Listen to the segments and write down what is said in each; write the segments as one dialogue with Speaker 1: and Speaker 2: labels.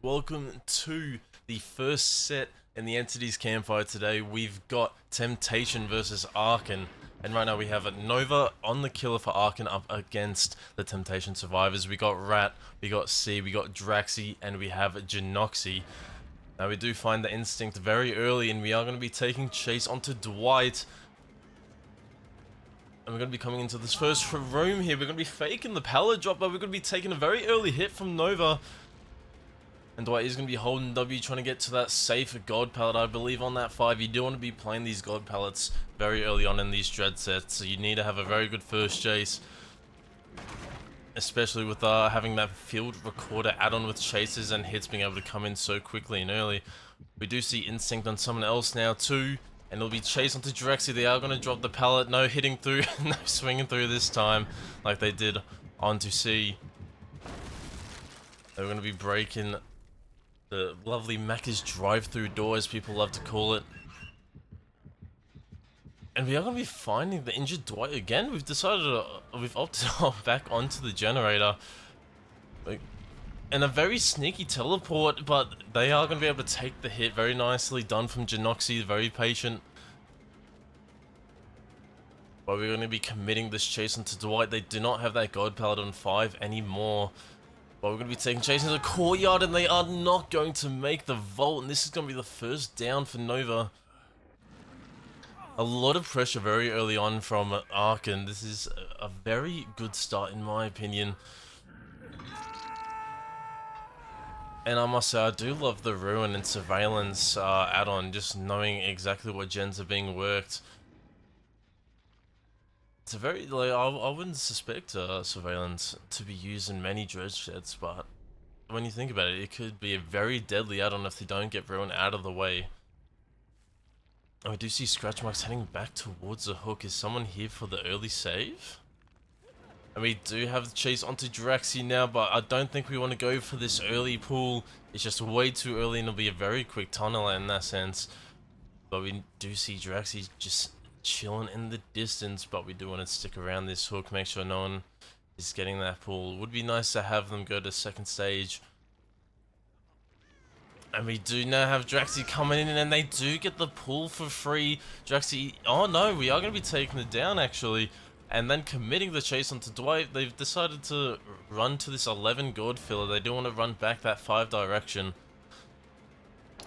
Speaker 1: Welcome to the first set in the Entities Campfire today. We've got Temptation versus Archon, and right now we have Nova on the killer for Archon up against the Temptation survivors. We got Rat, we got C, we got Draxi, and we have Genoxy. Now we do find the Instinct very early, and we are going to be taking chase onto Dwight. And we're going to be coming into this first room here. We're going to be faking the pallet drop, but we're going to be taking a very early hit from Nova. And Dwight is going to be holding W, trying to get to that safe God pallet, I believe, on that 5. You do want to be playing these God pallets very early on in these Dredge sets, so you need to have a very good first chase. Especially with having that field recorder add-on with chases and hits being able to come in so quickly and early. We do see Instinct on someone else now too, and it'll be chased onto Drexy. They are going to drop the pallet, no hitting through, no swinging through this time, like they did onto C. They're going to be breaking the lovely Macca's drive-through door, as people love to call it. And we are going to be finding the injured Dwight again. We've decided we've opted back onto the generator. And a very sneaky teleport, but they are going to be able to take the hit. Very nicely done from Genoxy, very patient. But we're going to be committing this chase onto Dwight. They do not have that God pallet on 5 anymore. But we're going to be taking chase into the courtyard, and they are not going to make the vault. And this is going to be the first down for Nova. A lot of pressure very early on from Archon. This is a very good start in my opinion. And I must say, I do love the Ruin and Surveillance add-on, just knowing exactly what gens are being worked. It's a very, like, I wouldn't suspect Surveillance to be used in many Dredge sets, but when you think about it, it could be a very deadly add-on if they don't get Ruin out of the way. And we do see Scratch Marks heading back towards the hook. Is someone here for the early save? And we do have the chase onto Draxi now, but I don't think we want to go for this early pull. It's just way too early, and it'll be a very quick tunnel in that sense. But we do see Draxi just chilling in the distance, but we do want to stick around this hook, make sure no one is getting that pull. Would be nice to have them go to second stage. And we do now have Draxi coming in, and they do get the pull for free. Draxi, oh no, we are going to be taking it down actually. And then committing the chase onto Dwight. They've decided to run to this 11 gourd filler. They do want to run back that 5 direction,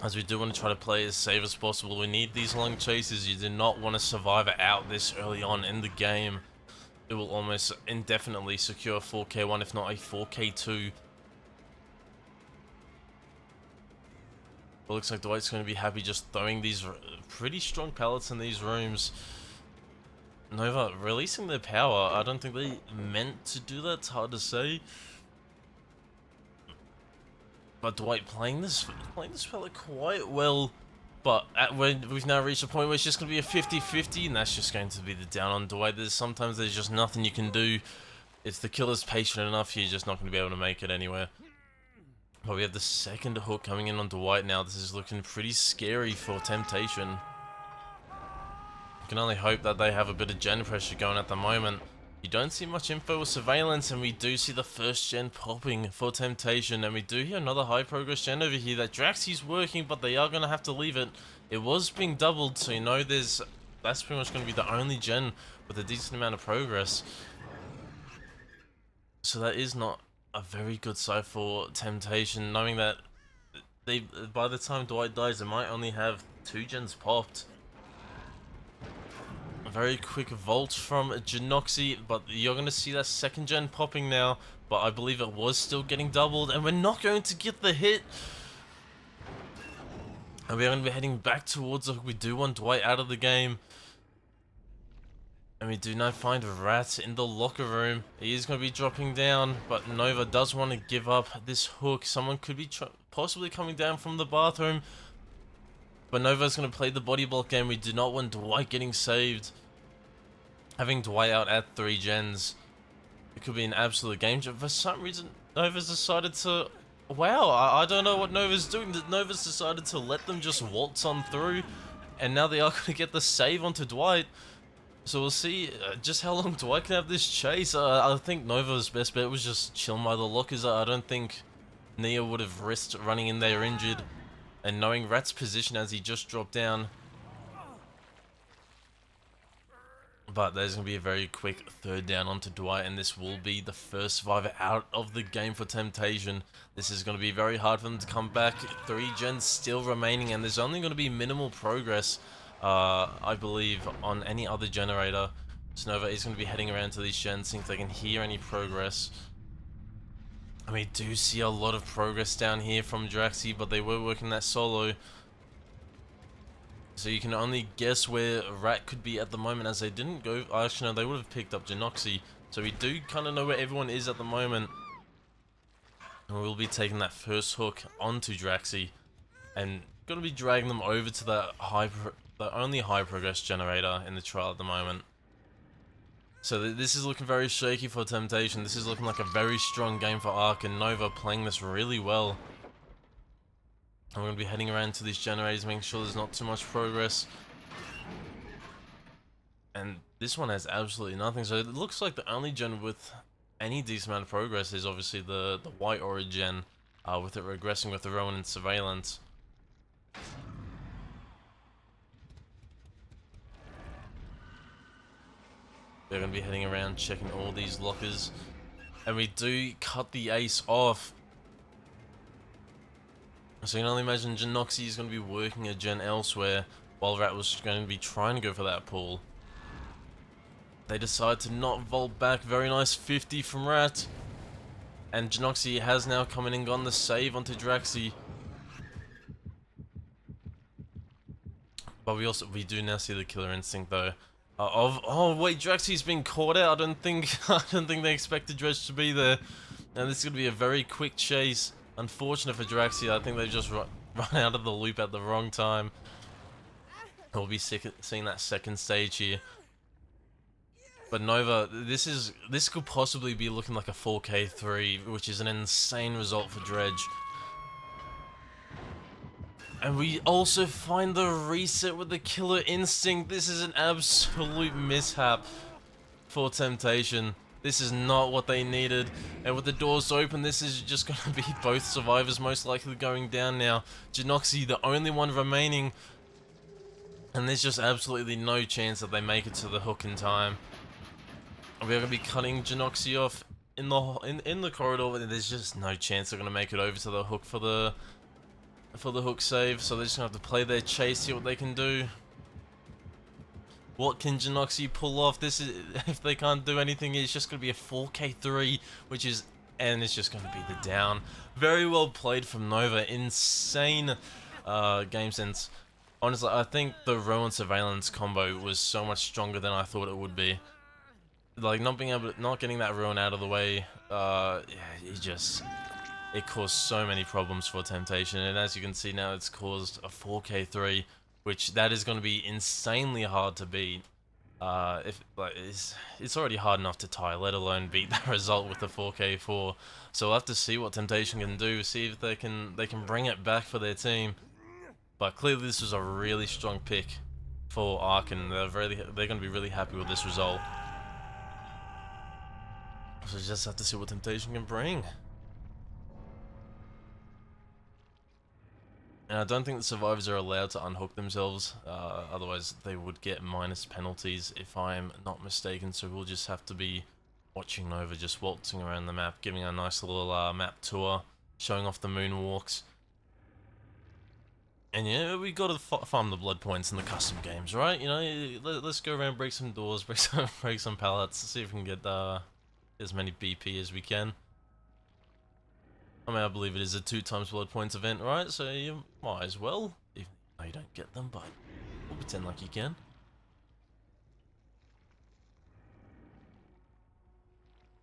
Speaker 1: as we do want to try to play as safe as possible. We need these long chases. You do not want to survive it out this early on in the game. It will almost indefinitely secure a 4k1, if not a 4k2. It looks like Dwight's going to be happy just throwing these pretty strong pallets in these rooms. Nova releasing their power. I don't think they meant to do that. It's hard to say. But Dwight playing this pallet quite well. But we've now reached a point where it's just going to be a 50-50, and that's just going to be the down on Dwight. Sometimes there's just nothing you can do. If the killer's patient enough, you're just not going to be able to make it anywhere. But we have the second hook coming in on Dwight now. This is looking pretty scary for Temptation. You can only hope that they have a bit of gen pressure going at the moment. You don't see much info with Surveillance, and we do see the first gen popping for Temptation. And we do hear another high progress gen over here that Draxi's working, but they are going to have to leave it. It was being doubled, so you know that's pretty much going to be the only gen with a decent amount of progress. So that is not a very good side for Temptation, knowing that by the time Dwight dies, they might only have 2 gens popped. A very quick vault from Genoxy, but you're going to see that second gen popping now, but I believe it was still getting doubled, and we're not going to get the hit. And we're going to be heading back towards it. We do want Dwight out of the game. And we do now find Rat in the locker room. He is going to be dropping down, but Nova does want to give up this hook. Someone could be possibly coming down from the bathroom. But Nova's going to play the body block game. We do not want Dwight getting saved. Having Dwight out at 3 gens, it could be an absolute game changer. For some reason, Nova's decided to... Wow, I don't know what Nova's doing. Nova's decided to let them just waltz on through. And now they are going to get the save onto Dwight. So we'll see just how long Dwight can have this chase. I think Nova's best bet was just chill by the lockers. I don't think Nia would have risked running in there injured, and knowing Rat's position as he just dropped down. But there's going to be a very quick third down onto Dwight, and this will be the first survivor out of the game for Temptation. This is going to be very hard for them to come back. 3 gens still remaining, and there's only going to be minimal progress, I believe, on any other generator. Snova is going to be heading around to these gens, seeing if they can hear any progress. And we do see a lot of progress down here from Draxi, but they were working that solo. So you can only guess where Rat could be at the moment, as they didn't go. Actually, no, they would have picked up Genoxy. So we do kind of know where everyone is at the moment. And we'll be taking that first hook onto Draxi, and gonna be dragging them over to the only high progress generator in the trial at the moment. So this is looking very shaky for Temptation. This is looking like a very strong game for Ark, and Nova playing this really well. I'm going to be heading around to these generators, making sure there's not too much progress. And this one has absolutely nothing, so it looks like the only gen with any decent amount of progress is obviously the white aura gen, with it regressing with the Rowan and Surveillance. They're going to be heading around, checking all these lockers. And we do cut the ace off. So you can only imagine Genoxy is going to be working a gen elsewhere, while Rat was going to be trying to go for that pull. They decide to not vault back. Very nice 50 from Rat. And Genoxy has now come in and gotten the save onto Draxi. But we do now see the killer instinct though. Oh wait, Draxi's been caught out. I don't think they expected Dredge to be there. And this is gonna be a very quick chase. Unfortunate for Draxi. I think they just run out of the loop at the wrong time. We'll be seeing that second stage here. But Nova, this could possibly be looking like a 4K3, which is an insane result for Dredge. And we also find the reset with the killer instinct. This is an absolute mishap for Temptation. This is not what they needed. And with the doors open, this is just going to be both survivors most likely going down now. Genoxy, the only one remaining. And there's just absolutely no chance that they make it to the hook in time. We're going to be cutting Genoxy off in the corridor, but there's just no chance they're going to make it over to the hook for the hook save. So they're just going to have to play their chase, see what they can do. What can Genoxy pull off? This is, if they can't do anything, it's just going to be a 4K3, and it's just going to be the down. Very well played from Nova. Insane game sense. Honestly, I think the Rowan Surveillance combo was so much stronger than I thought it would be. Like, not getting that Rowan out of the way, yeah, it caused so many problems for Temptation, and as you can see now, it's caused a 4K3, which that is going to be insanely hard to beat. It's already hard enough to tie, let alone beat that result with the 4K4. So we'll have to see what Temptation can do, see if they can bring it back for their team. But clearly, this was a really strong pick for Ark, and they're going to be really happy with this result. So we just have to see what Temptation can bring. And I don't think the survivors are allowed to unhook themselves, otherwise they would get minus penalties if I'm not mistaken, so we'll just have to be watching Nova just waltzing around the map, giving a nice little map tour, showing off the moonwalks. And yeah, we gotta farm the blood points in the custom games, right? You know, let's go around, break some doors, break some pallets, see if we can get as many BP as we can. I mean, I believe it is a 2x blood points event, right? So you might as well, even though you don't get them, but we'll pretend like you can.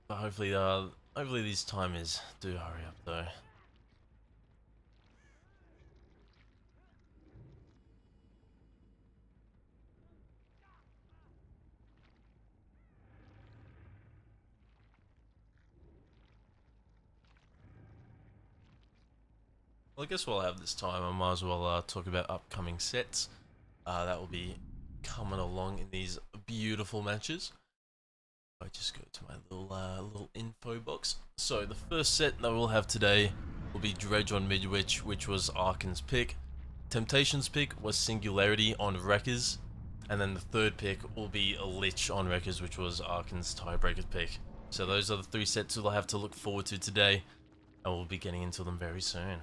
Speaker 1: But hopefully these timers do hurry up though. Well, I guess while I have this time, I might as well talk about upcoming sets that will be coming along in these beautiful matches. I just go to my little info box. So the first set that we'll have today will be Dredge on Midwich, which was Archon's pick. Temptation's pick was Singularity on Wreckers. And then the third pick will be a Lich on Wreckers, which was Archon's tiebreaker pick. So those are the 3 sets we'll have to look forward to today, and we'll be getting into them very soon.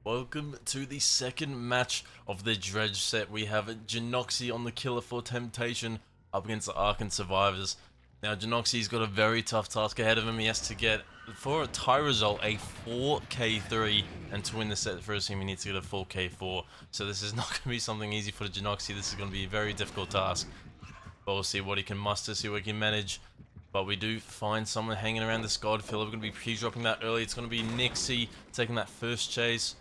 Speaker 1: Welcome to the second match of the Dredge set. We have Genoxy on the Killer for Temptation up against the Archon survivors. Now Genoxy's got a very tough task ahead of him. He has to get, for a tie result, a 4k3, and to win the set for his team he needs to get a 4k4. So this is not going to be something easy for Genoxy. This is going to be a very difficult task. But we'll see what he can muster, see what he can manage. But we do find someone hanging around this God Filler. We're going to be pre-dropping that early. It's going to be Nixie taking that first chase.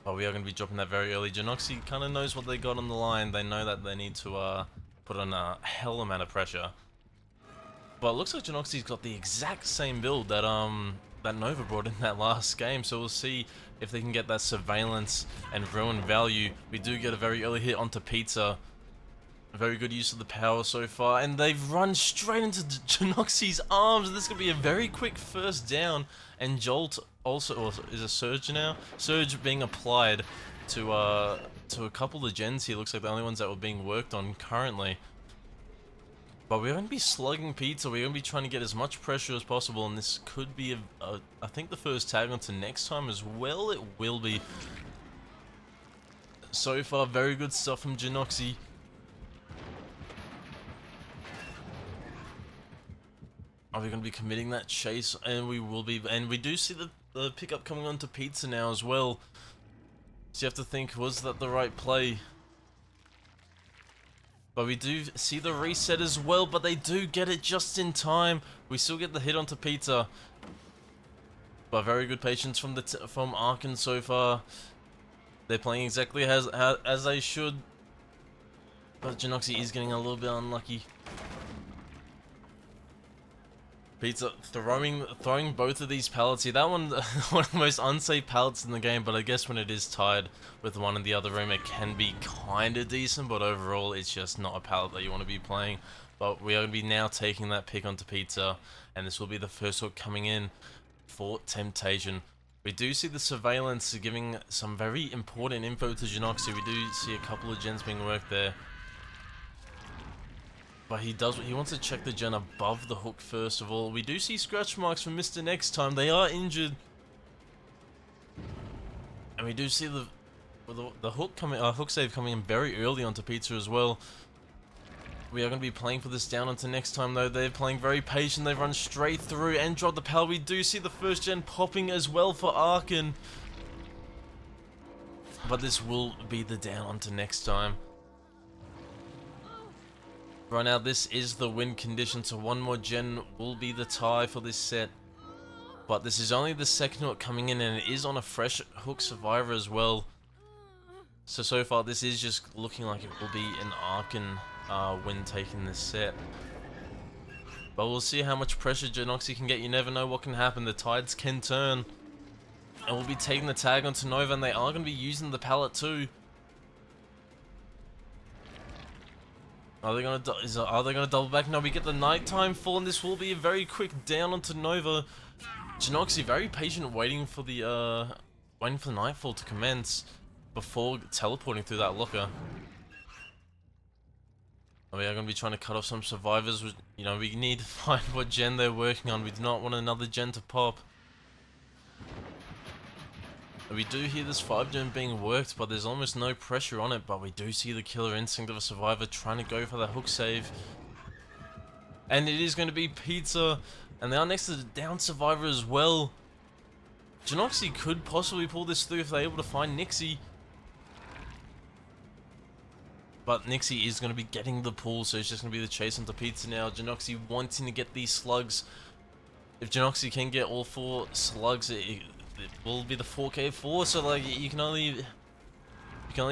Speaker 1: But we are going to be dropping that very early. Genoxy kind of knows what they got on the line. They know that they need to put on a hell amount of pressure. But it looks like Genoxy's got the exact same build that that Nova brought in that last game. So we'll see if they can get that surveillance and ruin value. We do get a very early hit onto Pizza. Very good use of the power so far, and they've run straight into Genoxy's arms. This is going to be a very quick first down, and Jolt also is a Surge now. Surge being applied to a couple of gens here. Looks like the only ones that were being worked on currently. But we're going to be slugging Pizza. We're going to be trying to get as much pressure as possible, and this could be, I think, the first tag onto next time as well. It will be. So far, very good stuff from Genoxy. Are we going to be committing that chase? And we will be. And we do see the pickup coming on to Pizza now as well. So you have to think, was that the right play? But we do see the reset as well, but they do get it just in time. We still get the hit onto Pizza. But very good patience from Archon so far. They're playing exactly as they should. But Genoxy is getting a little bit unlucky. Pizza throwing both of these pallets here. That one, one of the most unsafe pallets in the game, but I guess when it is tied with one in the other room, it can be kinda decent, but overall it's just not a pallet that you want to be playing. But we are going to be now taking that pick onto Pizza, and this will be the first hook coming in for Temptation. We do see the surveillance giving some very important info to Genoxy. We do see a couple of gens being worked there. But he wants to check the gen above the hook first of all. We do see scratch marks from Mr. Next Time. They are injured. And we do see the hook save coming in very early onto Pizza as well. We are going to be playing for this down onto Next Time though. They're playing very patient. They run straight through and drop the pal. We do see the first gen popping as well for Archon. But this will be the down onto Next Time. Right now, this is the win condition, so one more gen will be the tie for this set. But this is only the second hook coming in, and it is on a fresh hook survivor as well. So far, this is just looking like it will be an Archon win taking this set. But we'll see how much pressure Genoxy can get. You never know what can happen. The tides can turn. And we'll be taking the tag onto Nova, and they are going to be using the pallet too. Are they gonna double back? No, we get the nighttime fall, and this will be a very quick down onto Nova. Genoxy very patient, waiting for the nightfall to commence before teleporting through that locker. We are gonna be trying to cut off some survivors. You know, we need to find what gen they're working on. We do not want another gen to pop. We do hear this 5 gen being worked, but there's almost no pressure on it. But we do see the killer instinct of a survivor trying to go for that hook save. And it is going to be Pizza, and they are next to the down survivor as well. Genoxy could possibly pull this through if they're able to find Nixie. But Nixie is going to be getting the pull, so it's just going to be the chase onto Pizza now. Genoxy wanting to get these slugs. If Genoxy can get all 4 slugs, it will be the 4k4, so like you can only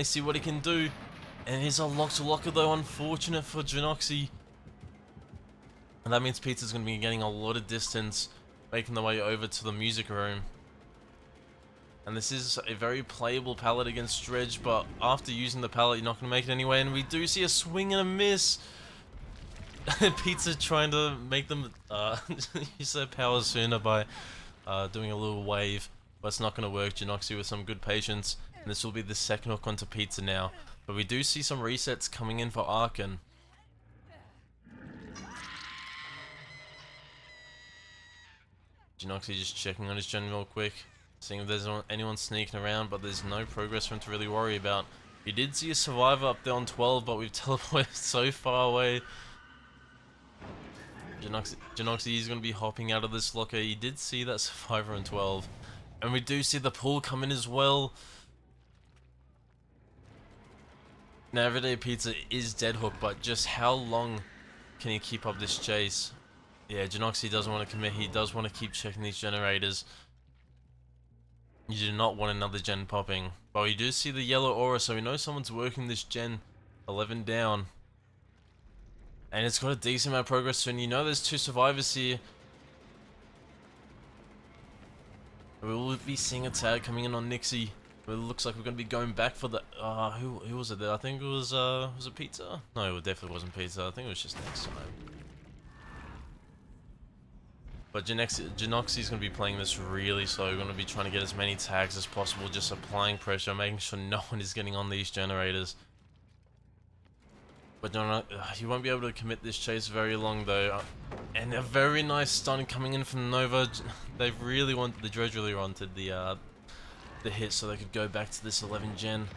Speaker 1: see what he can do. And it is a locker though, unfortunate for Genoxy. And that means Pizza's going to be getting a lot of distance, making the way over to the music room. And this is a very playable pallet against Dredge, but after using the pallet, you're not going to make it anyway. And we do see a swing and a miss. Pizza trying to make them use their power sooner by doing a little wave. But it's not going to work. Genoxy with some good patience. And this will be the second hook onto Pizza now. But we do see some resets coming in for Archon. Genoxy just checking on his gen real quick. seeing if there's anyone sneaking around, but there's no progress for him to really worry about. You did see a survivor up there on 12, but we've teleported so far away. Janoxy is going to be hopping out of this locker. You did see that survivor on 12. And we do see the pool come in as well. Now, Everyday Pizza is dead hook, but just how long can he keep up this chase? Yeah, Janoxy doesn't want to commit. He does want to keep checking these generators. You do not want another gen popping. But we do see the yellow aura, so we know someone's working this gen. 11 down. And it's got a decent amount of progress, and you know there's 2 survivors here. We will be seeing a tag coming in on Nixie. It looks like we're going to be going back for the... who was it there? I think it was it Pizza? No, it definitely wasn't Pizza. I think it was just next time. But Janoxy's going to be playing this really slow. We're going to be trying to get as many tags as possible, just applying pressure, making sure no one is getting on these generators. But you won't be able to commit this chase very long though. And a very nice stun coming in from Nova. The Dredge really wanted the hit so they could go back to this 11 gen.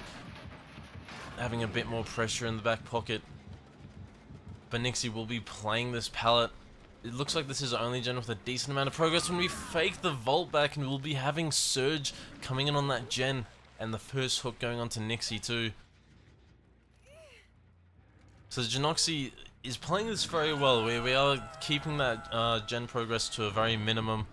Speaker 1: Having a bit more pressure in the back pocket. But Nixie will be playing this pallet. It looks like this is the only gen with a decent amount of progress. When we fake the vault back, and we'll be having Surge coming in on that gen. And the first hook going on to Nixie too. So Janoxy is playing this very well. We are keeping that gen progress to a very minimum,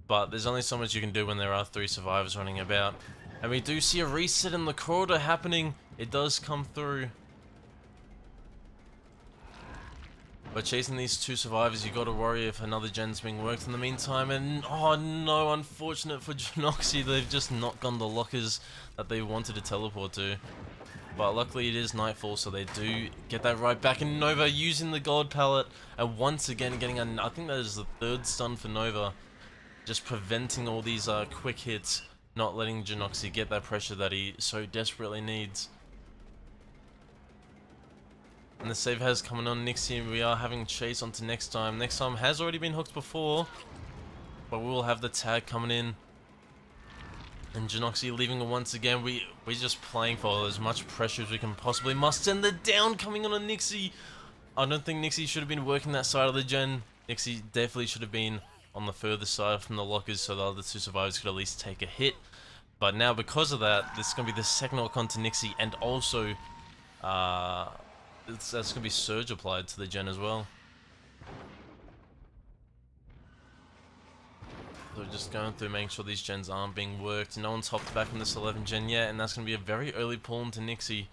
Speaker 1: but there's only so much you can do when there are 3 survivors running about. And we do see a reset in the corridor happening. It does come through. But chasing these 2 survivors, you gotta worry if another gen's being worked in the meantime. And oh no, unfortunate for Janoxy, they've just not gone the lockers that they wanted to teleport to. But luckily it is nightfall, so they do get that right back. And Nova using the gold pallet, and once again getting I think that is the 3rd stun for Nova. Just preventing all these quick hits, not letting Janoxy get that pressure that he so desperately needs. And the save has coming on Nixie, and we are having chase on to next time. Next time has already been hooked before, but we will have the tag coming in. And Janoxy leaving it once again. We're just playing for as much pressure as we can possibly muster. And the down coming on a Nixie. I don't think Nixie should have been working that side of the gen. Nixie definitely should have been on the further side from the lockers, so the other 2 survivors could at least take a hit. But now because of that, this is going to be the second hook on to Nixie, and also that's going to be Surge applied to the gen as well. So we're just going through making sure these gens aren't being worked. No one's hopped back from this 11 gen yet, and that's going to be a very early pull into Nixie.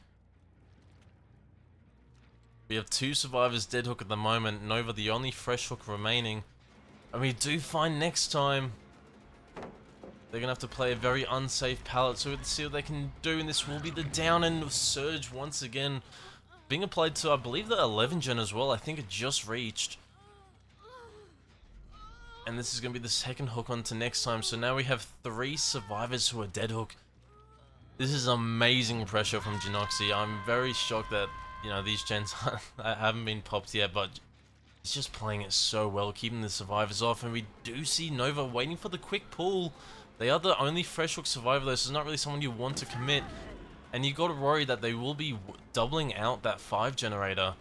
Speaker 1: We have 2 survivors dead hook at the moment. Nova the only fresh hook remaining. And we do find next time they're going to have to play a very unsafe pallet, so let's see what they can do. And this will be the down, and Surge once again being applied to, I believe, the 11 gen as well. I think it just reached. And this is going to be the second hook on to next time. So now we have 3 survivors who are dead hook. This is amazing pressure from Janoxy. I'm very shocked that, you know, these gens haven't been popped yet, but he's just playing it so well, keeping the survivors off. And we do see Nova waiting for the quick pull. They are the only fresh hook survivor though, so it's not really someone you want to commit. And you got to worry that they will be doubling out that 5 generator.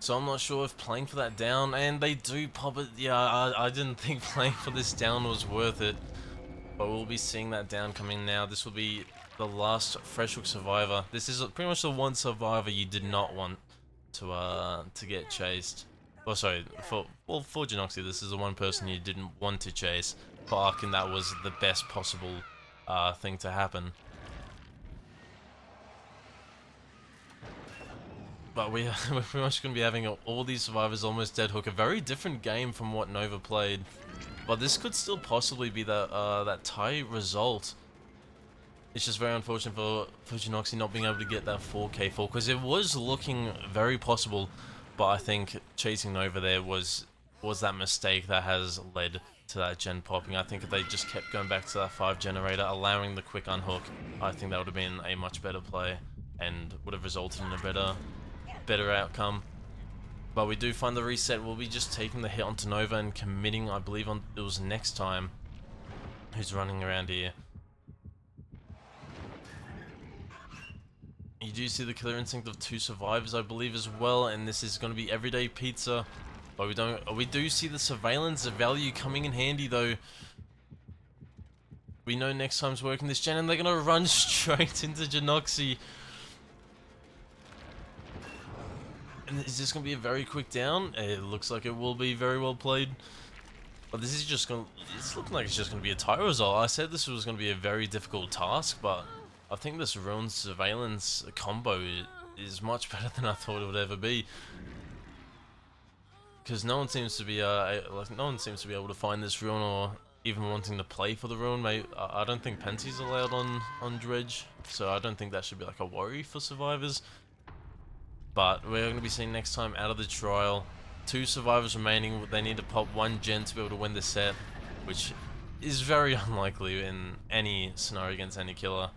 Speaker 1: So I'm not sure if playing for that down, and they do pop it. Yeah, I didn't think playing for this down was worth it. But we'll be seeing that down coming now. This will be the last fresh hook survivor. This is pretty much the one survivor you did not want to get chased. Oh, sorry, for Janoxy, this is the one person you didn't want to chase. For Archon, that was the best possible thing to happen. But we're pretty much going to be having all these survivors almost dead hook. A very different game from what Nova played. But this could still possibly be that tie result. It's just very unfortunate for Janoxy not being able to get that 4k fall, because it was looking very possible. But I think chasing Nova there was that mistake that has led to that gen popping. I think if they just kept going back to that 5 generator, allowing the quick unhook, I think that would have been a much better play and would have resulted in a better outcome. But we do find the reset. We'll be just taking the hit onto Nova and committing, I believe, on it was next time. Who's running around here? You do see the killer instinct of 2 survivors, I believe, as well, and this is going to be everyday pizza. But we do see the surveillance value coming in handy, though. We know next time's working this gen, and they're going to run straight into Genoxy. And is this going to be a very quick down? It looks like it will be. Very well played. But this is just going to... It's looking like it's just going to be a tie result. I said this was going to be a very difficult task, but I think this ruined surveillance combo is much better than I thought it would ever be. Because no one seems to be no one seems to be able to find this ruin or even wanting to play for the ruin. Mate, I don't think Penty's allowed on Dredge, so I don't think that should be like a worry for survivors. But we're going to be seeing next time out of the trial, 2 survivors remaining. They need to pop 1 gen to be able to win the set, which is very unlikely in any scenario against any killer.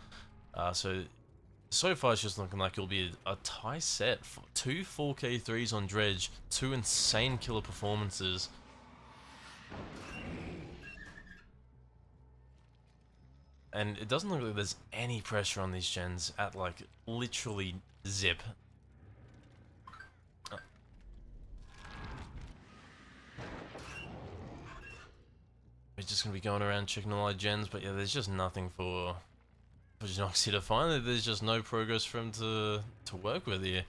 Speaker 1: So far it's just looking like it'll be a tie set. 2 4K3s on Dredge, 2 insane killer performances. And it doesn't look like there's any pressure on these gens at like literally zip. We're just gonna be going around checking all our gens, but yeah, there's just nothing for Genoxy to find. There's just no progress for him to work with here.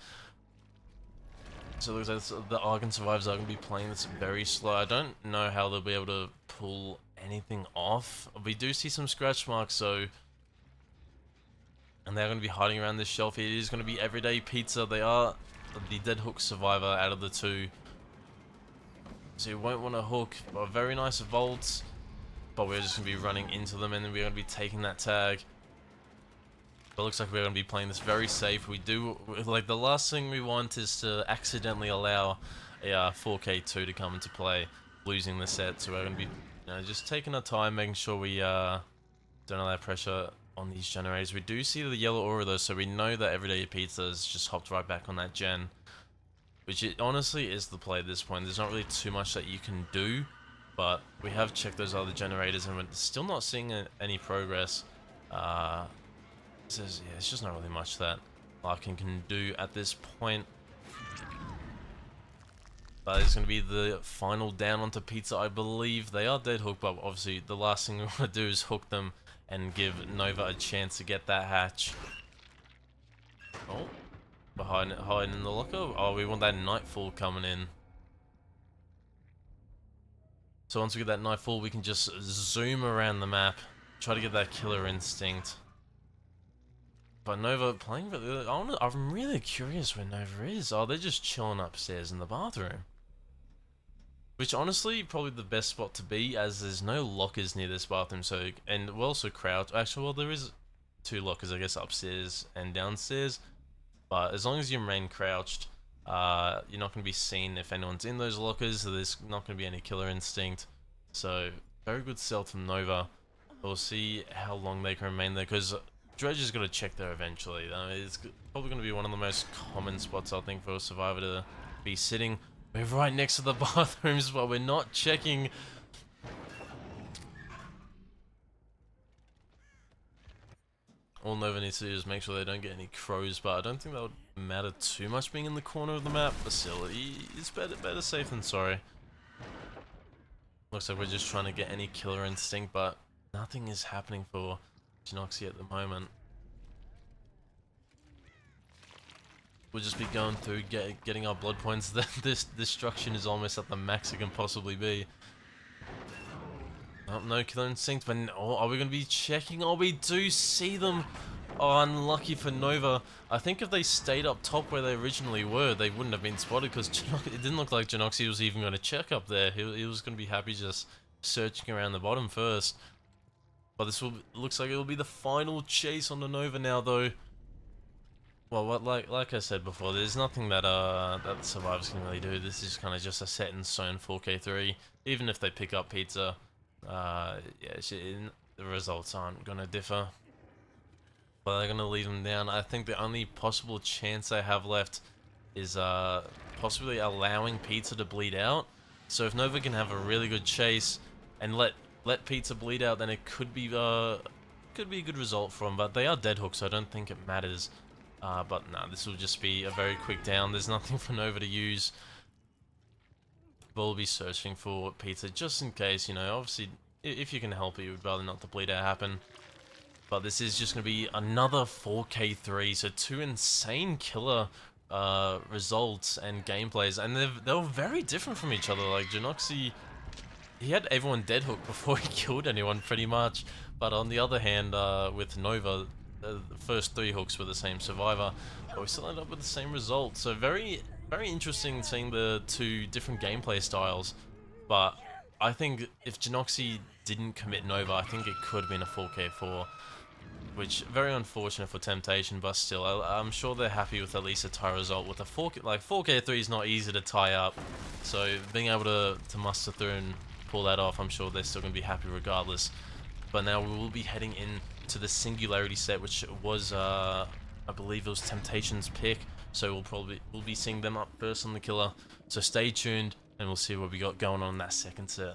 Speaker 1: So it looks like the Archon survivors are gonna be playing this very slow. I don't know how they'll be able to pull anything off. We do see some scratch marks, so, and they're gonna be hiding around this shelf. It is gonna be everyday pizza. They are the dead hook survivor out of the 2. So you won't want to hook. A very nice vault, but we're just going to be running into them, and then we're going to be taking that tag. But it looks like we're going to be playing this very safe. We do, like, the last thing we want is to accidentally allow a 4K2 to come into play, losing the set. So we're going to be, just taking our time, making sure we don't allow pressure on these generators. We do see the yellow aura though, so we know that everyday pizza has just hopped right back on that gen. Which it honestly is the play at this point. There's not really too much that you can do, but we have checked those other generators and we're still not seeing any progress. Yeah, it's just not really much that Archon can do at this point. But it's going to be the final down onto pizza, I believe. They are dead hook, but obviously the last thing we want to do is hook them and give Nova a chance to get that hatch. Oh. Hiding in the locker? Oh, we want that nightfall coming in. So once we get that nightfall, we can just zoom around the map, try to get that killer instinct. But Nova playing really... I'm really curious where Nova is. Oh, they're just chilling upstairs in the bathroom. Which honestly, probably the best spot to be, as there's no lockers near this bathroom, so... And we're also crouched. Actually, well, there is 2 lockers, I guess, upstairs and downstairs. But as long as you remain crouched, you're not going to be seen if anyone's in those lockers, so there's not going to be any killer instinct. So, very good stealth from Nova. We'll see how long they can remain there, because Dredge is going to check there eventually. It's probably going to be one of the most common spots, I think, for a survivor to be sitting. We're right next to the bathrooms, but we're not checking. All Nova needs to do is make sure they don't get any crows, but I don't think that would matter too much being in the corner of the map. But still, it's better safe than sorry. Looks like we're just trying to get any killer instinct, but nothing is happening for Genoxy at the moment. We'll just be going through, getting our blood points. This destruction is almost at the max it can possibly be. Oh, no killer instinct, but are we going to be checking? Oh, we do see them. Oh, unlucky for Nova. I think if they stayed up top where they originally were, they wouldn't have been spotted, because it didn't look like Genoxy was even going to check up there. He was going to be happy just searching around the bottom first. But looks like it'll be the final chase on the Nova now, though. Well, like I said before, there's nothing that the survivors can really do. This is kind of just a set in stone 4K3. Even if they pick up pizza, yeah, the results aren't gonna differ. But they're gonna leave them down. I think the only possible chance they have left is possibly allowing Pizza to bleed out. So if Nova can have a really good chase and let Pizza bleed out, then it could be a good result for him. But they are dead hooks, so I don't think it matters. But nah, this will just be a very quick down. There's nothing for Nova to use. We'll be searching for Pizza just in case, you know, obviously if you can help it, you would rather not the bleed out happen. But this is just going to be another 4K3, so two insane killer results and gameplays, and they were very different from each other. Like Genoxy, he had everyone dead hook before he killed anyone pretty much, but on the other hand, with Nova, the first 3 hooks were the same survivor, but we still ended up with the same result. So very interesting seeing the two different gameplay styles, but I think if Genoxy didn't commit Nova, I think it could have been a 4K4. Which, very unfortunate for Temptation, but still, I'm sure they're happy with at least a tie result. With a 4K3 is not easy to tie up, so being able to muster through and pull that off, I'm sure they're still going to be happy regardless. But now we will be heading in to the Singularity set, which was, I believe it was Temptation's pick, so we'll be seeing them up first on the killer. So stay tuned, and we'll see what we got going on in that second set.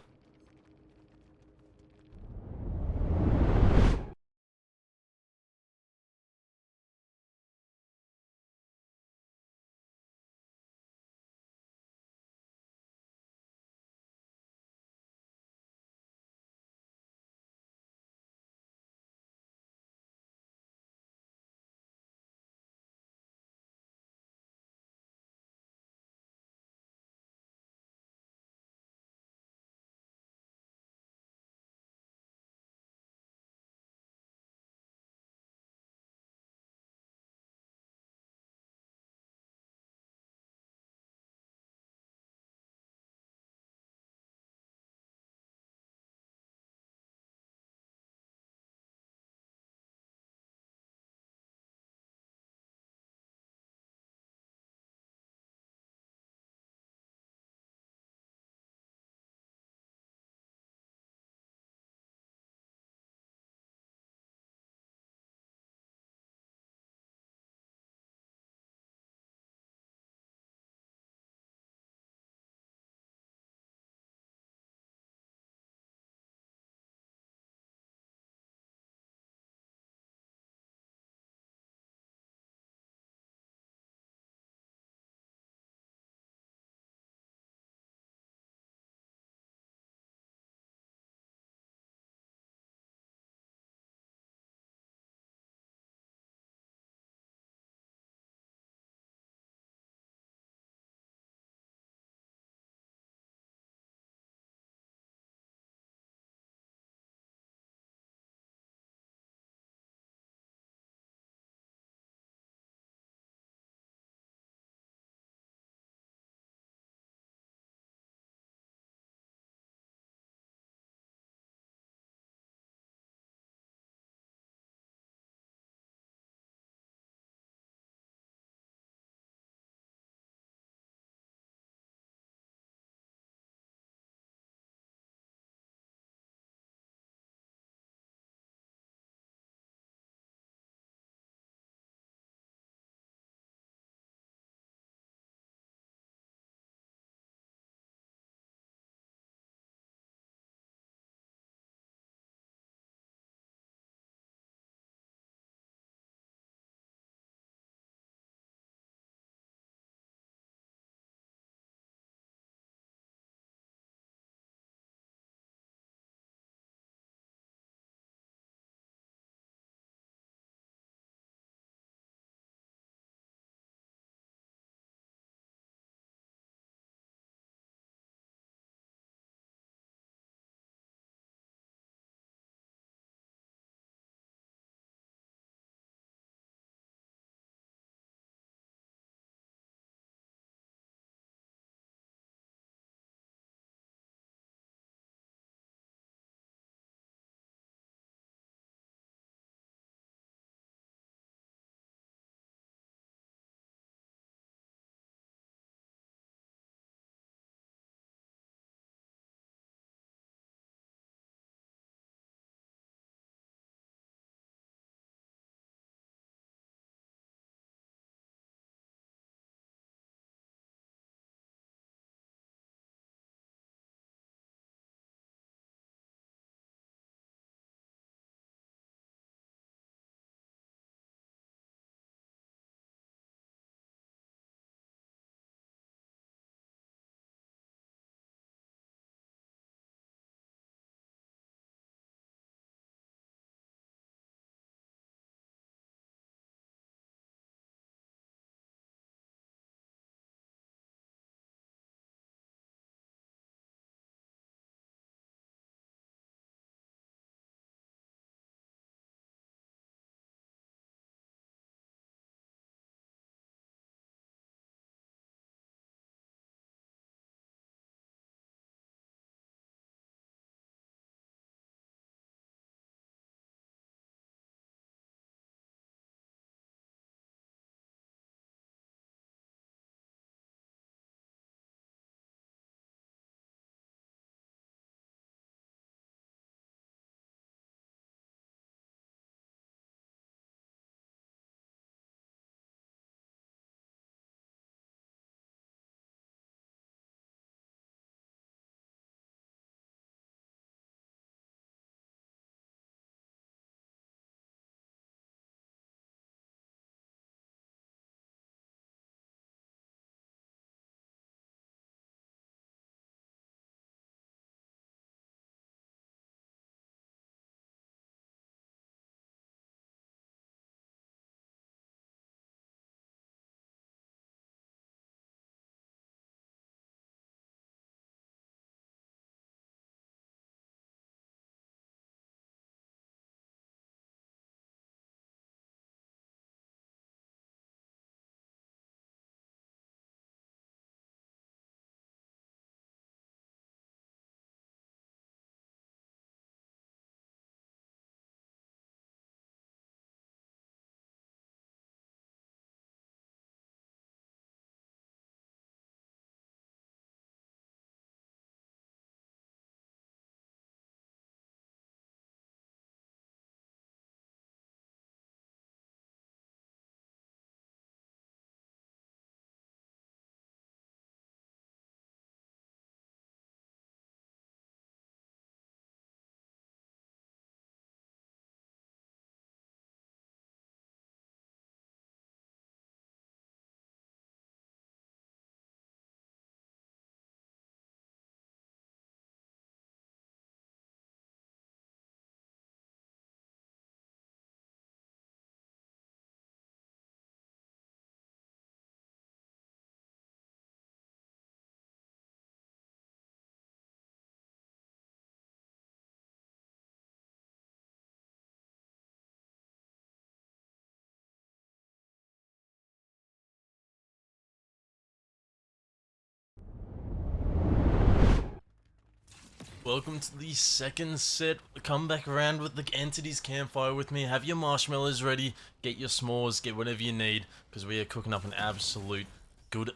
Speaker 1: welcome to the second set. Come back around with the Entities Campfire with me. Have your marshmallows ready, get your s'mores, get whatever you need, because we are cooking up an absolute good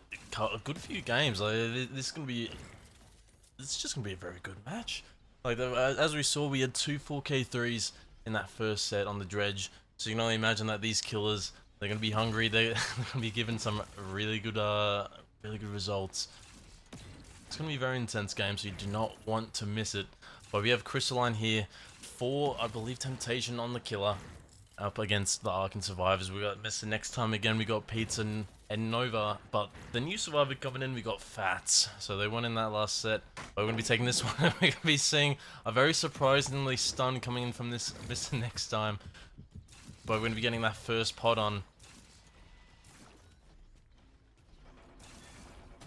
Speaker 1: few games. Like, this is gonna be, it's just gonna be a very good match. Like, as we saw, we had two 4K3s in that first set on the Dredge, so you can only imagine that these killers, they're gonna be hungry. They're gonna be given some really good results. It's going to be a very intense game, so you do not want to miss it. But we have Crystalline here for, I believe, Temptation on the killer up against the Archon survivors. We got Mr. Next Time again, we got Pizza and Nova, but the new survivor coming in, we got Fats. So they won in that last set. But we're going to be taking this one, we're going to be seeing a very surprisingly stun coming in from this Mr. Next Time. But we're going to be getting that first pod on.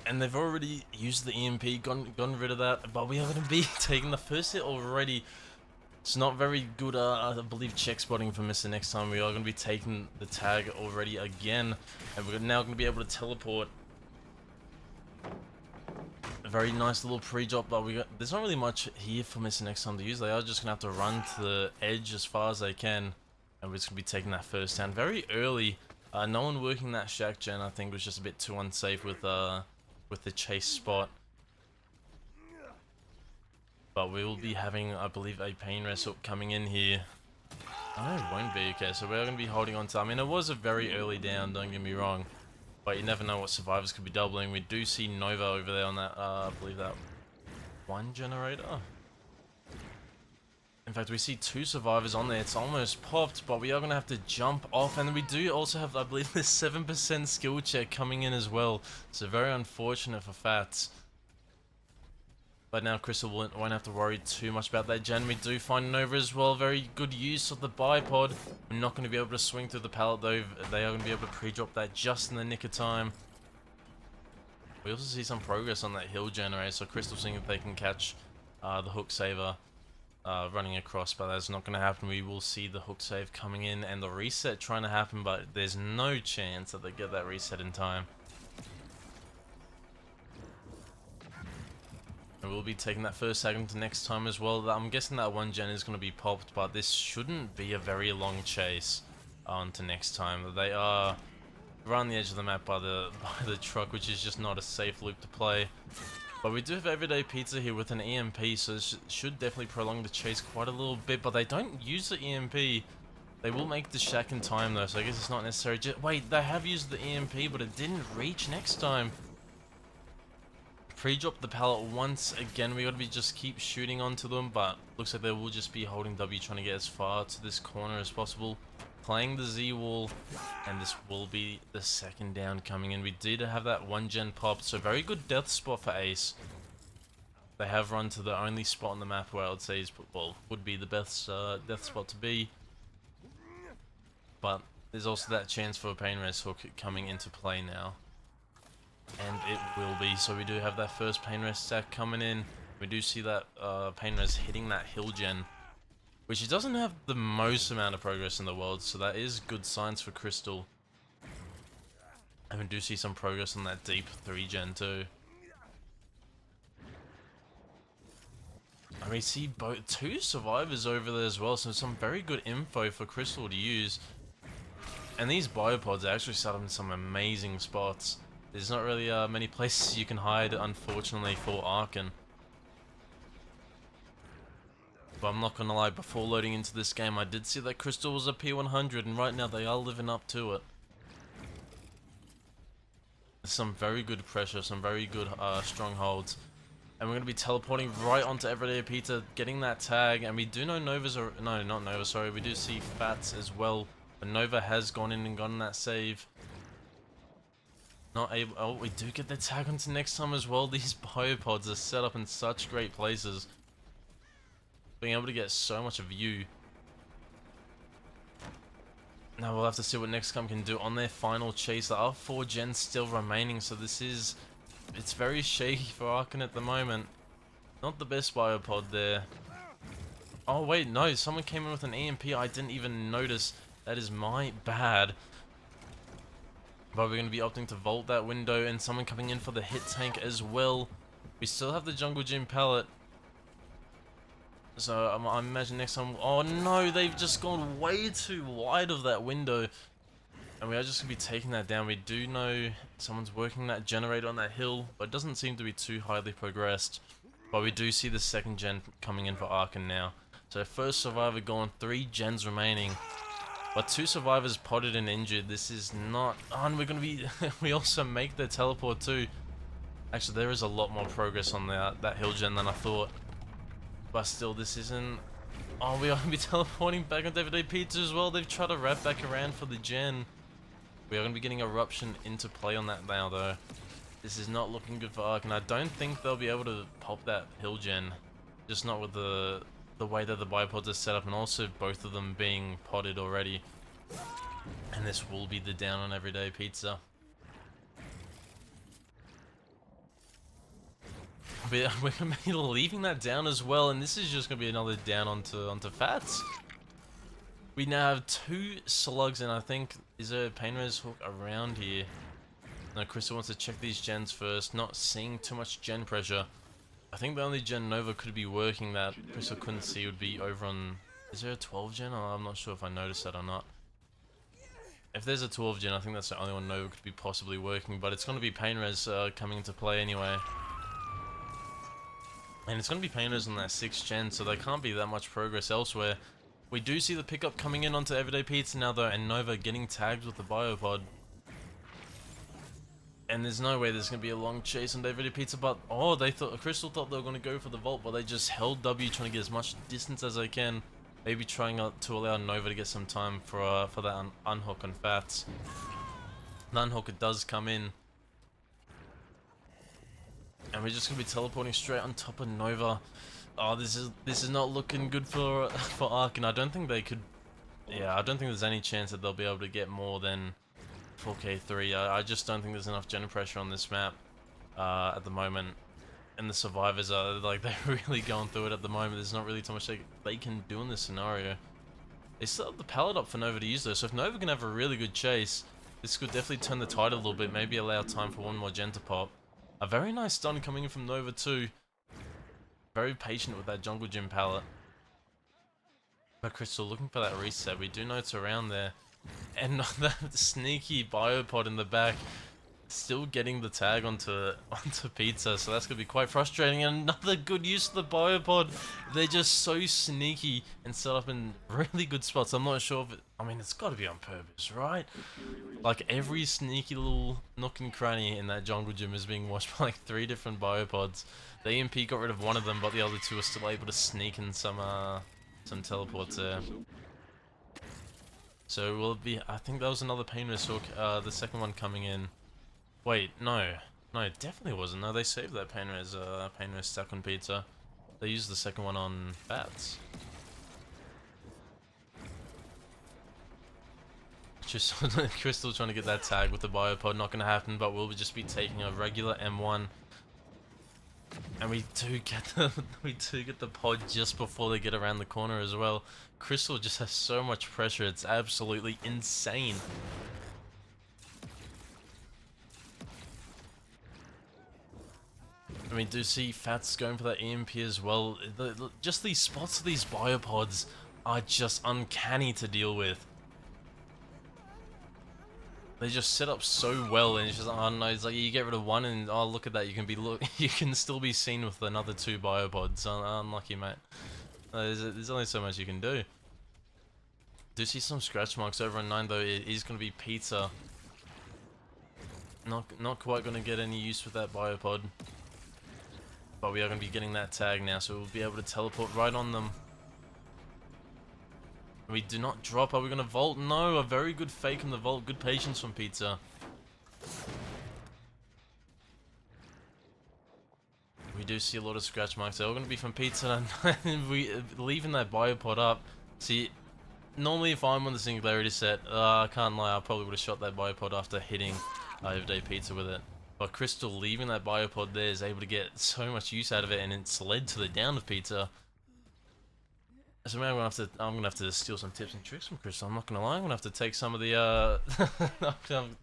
Speaker 1: And they've already used the EMP, gone rid of that, but we are going to be taking the first hit already. It's not very good, I believe, check spotting for Mr. Next Time. We are going to be taking the tag already again, and we're now going to be able to teleport. A very nice little pre-drop, but there's not really much here for Mr. Next Time to use. They are just going to have to run to the edge as far as they can, and we're just going to be taking that first down very early. No one working that shack gen, I think, was just a bit too unsafe with the chase spot. But we will be having, I believe, a pain rest coming in here. Oh, it won't be. Okay, so we're going to be holding on to... I mean, it was a very early down, don't get me wrong. But you never know what survivors could be doubling. We do see Nova over there on that, I believe that one generator. In fact, we see two survivors on there. It's almost popped, but we are going to have to jump off. And we do also have, I believe, this 7% skill check coming in as well. So very unfortunate for Fats. But now Crystal won't have to worry too much about that gen. We do find Nova as well. Very good use of the bipod. We're not going to be able to swing through the pallet though. They are going to be able to pre-drop that just in the nick of time. We also see some progress on that hill generator. So Crystal seeing if they can catch the hook saver. Running across, but that's not going to happen. We will see the hook save coming in and the reset trying to happen, but there's no chance that they get that reset in time. And we'll be taking that first second to Next Time as well. I'm guessing that one gen is going to be popped, but this shouldn't be a very long chase on to Next Time. They are around the edge of the map by the truck, which is just not a safe loop to play. But we do have Everyday Pizza here with an EMP, so this should definitely prolong the chase quite a little bit, but they don't use the EMP. They will make the shack in time though, so I guess it's not necessary. Wait, they have used the EMP, but it didn't reach Next Time. Pre-drop the pallet once again. We gotta be just keep shooting onto them, but looks like they will just be holding W, trying to get as far to this corner as possible. Playing the Z wall, and this will be the second down coming in. We did have that one gen pop, so very good death spot for Ace. They have run to the only spot on the map where I would say is, well, would be the best death spot to be. But there's also that chance for a pain rest hook coming into play now. And it will be, so we do have that first pain rest stack coming in. We do see that pain rest hitting that hill gen, which it doesn't have the most amount of progress in the world, so that is good signs for Crystal. And we do see some progress on that deep 3 gen too. And we see two survivors over there as well, so some very good info for Crystal to use. And these biopods are actually set up in some amazing spots. There's not really many places you can hide, unfortunately, for Archon. But I'm not gonna lie, before loading into this game, I did see that Crystal was a P100, and right now they are living up to it. There's some very good pressure, some very good strongholds. And we're gonna be teleporting right onto Everyday Pizza, getting that tag, and we do know Nova's, no, not Nova, sorry, we do see Fats as well. But Nova has gone in and gotten that save. Not able, oh, we do get the tag onto Next Time as well. These biopods are set up in such great places. Being able to get so much view. Now we'll have to see what Next Time can do on their final chase. There are 4 gens still remaining, so this is... it's very shaky for Archon at the moment. Not the best biopod there. Oh wait, no, someone came in with an EMP. I didn't even notice. That is my bad. But we're going to be opting to vault that window, and someone coming in for the hit tank as well. We still have the jungle gym pallet. So I imagine next time... Oh no, they've just gone way too wide of that window. And we are just going to be taking that down. We do know someone's working that generator on that hill, but it doesn't seem to be too highly progressed. But we do see the second gen coming in for Archon now. So first survivor gone, 3 gens remaining. But 2 survivors potted and injured. This is not... Oh, and we're going to be... we also make the teleport too. Actually, there is a lot more progress on that hill gen than I thought. But still, this isn't... Oh, we are going to be teleporting back on Everyday Pizza as well. They've tried to wrap back around for the gen. We are going to be getting Eruption into play on that now, though. This is not looking good for Ark, and I don't think they'll be able to pop that hill gen. Just not with the way that the biopods are set up, and also both of them being potted already. And this will be the down on Everyday Pizza. We're going to be leaving that down as well, and this is just going to be another down onto Fats. We now have 2 slugs, and I think, is there a Painter's Hook around here? No, Crystal wants to check these gens first, not seeing too much gen pressure. I think the only gen Nova could be working that Crystal couldn't see would be over on... Is there a 12 gen? Oh, I'm not sure if I noticed that or not. If there's a 12 gen, I think that's the only one Nova could be possibly working, but it's going to be Painter's coming into play anyway. And it's going to be Painter's on that 6th gen, so there can't be that much progress elsewhere. We do see the pickup coming in onto Everyday Pizza now though, and Nova getting tagged with the biopod. And there's no way there's going to be a long chase on Everyday Pizza, but oh, Crystal thought they were going to go for the vault, but they just held W, trying to get as much distance as they can. Maybe trying to allow Nova to get some time for that unhook on Fats. The unhook, it does come in. And we're just going to be teleporting straight on top of Nova. Oh, this is not looking good for Ark, and I don't think they could... Yeah, I don't think there's any chance that they'll be able to get more than 4K3. I just don't think there's enough gen pressure on this map at the moment. And the survivors are, like, they're really going through it at the moment. There's not really too much they can do in this scenario. They still have the pallet up for Nova to use though, so if Nova can have a really good chase, this could definitely turn the tide a little bit, maybe allow time for one more gen to pop. A very nice stun coming in from Nova too. Very patient with that jungle gym pallet. But Crystal looking for that reset. We do know it's around there. And that sneaky biopod in the back still getting the tag onto Pizza, so that's going to be quite frustrating. And another good use of the biopod. They're just so sneaky and set up in really good spots. I'm not sure if it... I mean, it's got to be on purpose, right? Like, every sneaky little nook and cranny in that jungle gym is being watched by like 3 different biopods. The EMP got rid of one of them, but the other 2 are still able to sneak in some teleports there. So will it be... I think that was another Painter's Hook, the second one coming in. Wait, no. No, it definitely wasn't. No, they saved that Painter's stack on Pizza. They used the second one on Bats. Just Crystal trying to get that tag with the biopod, not going to happen, but we'll just be taking a regular M1. And we do get the pod just before they get around the corner as well. Crystal just has so much pressure, it's absolutely insane. And we do see Fats going for that EMP as well. Just these spots of these biopods are just uncanny to deal with. They just set up so well, and it's just, oh no, it's like you get rid of one and oh look at that, you can still be seen with another 2 biopods. Unlucky, mate. There's only so much you can do. Do see some scratch marks over on 9 though. It is going to be Pizza. Not quite going to get any use with that biopod. But we are going to be getting that tag now, so we'll be able to teleport right on them. We do not drop. Are we going to vault? No, a very good fake in the vault. Good patience from Pizza. We do see a lot of scratch marks. They're all going to be from Pizza, and we leaving that biopod up. See, normally if I'm on the Singularity set, I can't lie, I probably would have shot that biopod after hitting Everyday Pizza with it. But Crystal leaving that biopod there is able to get so much use out of it, and it's led to the down of Pizza. So maybe I'm gonna have to steal some tips and tricks from Crystal. I'm not gonna lie, I'm gonna have to take some of the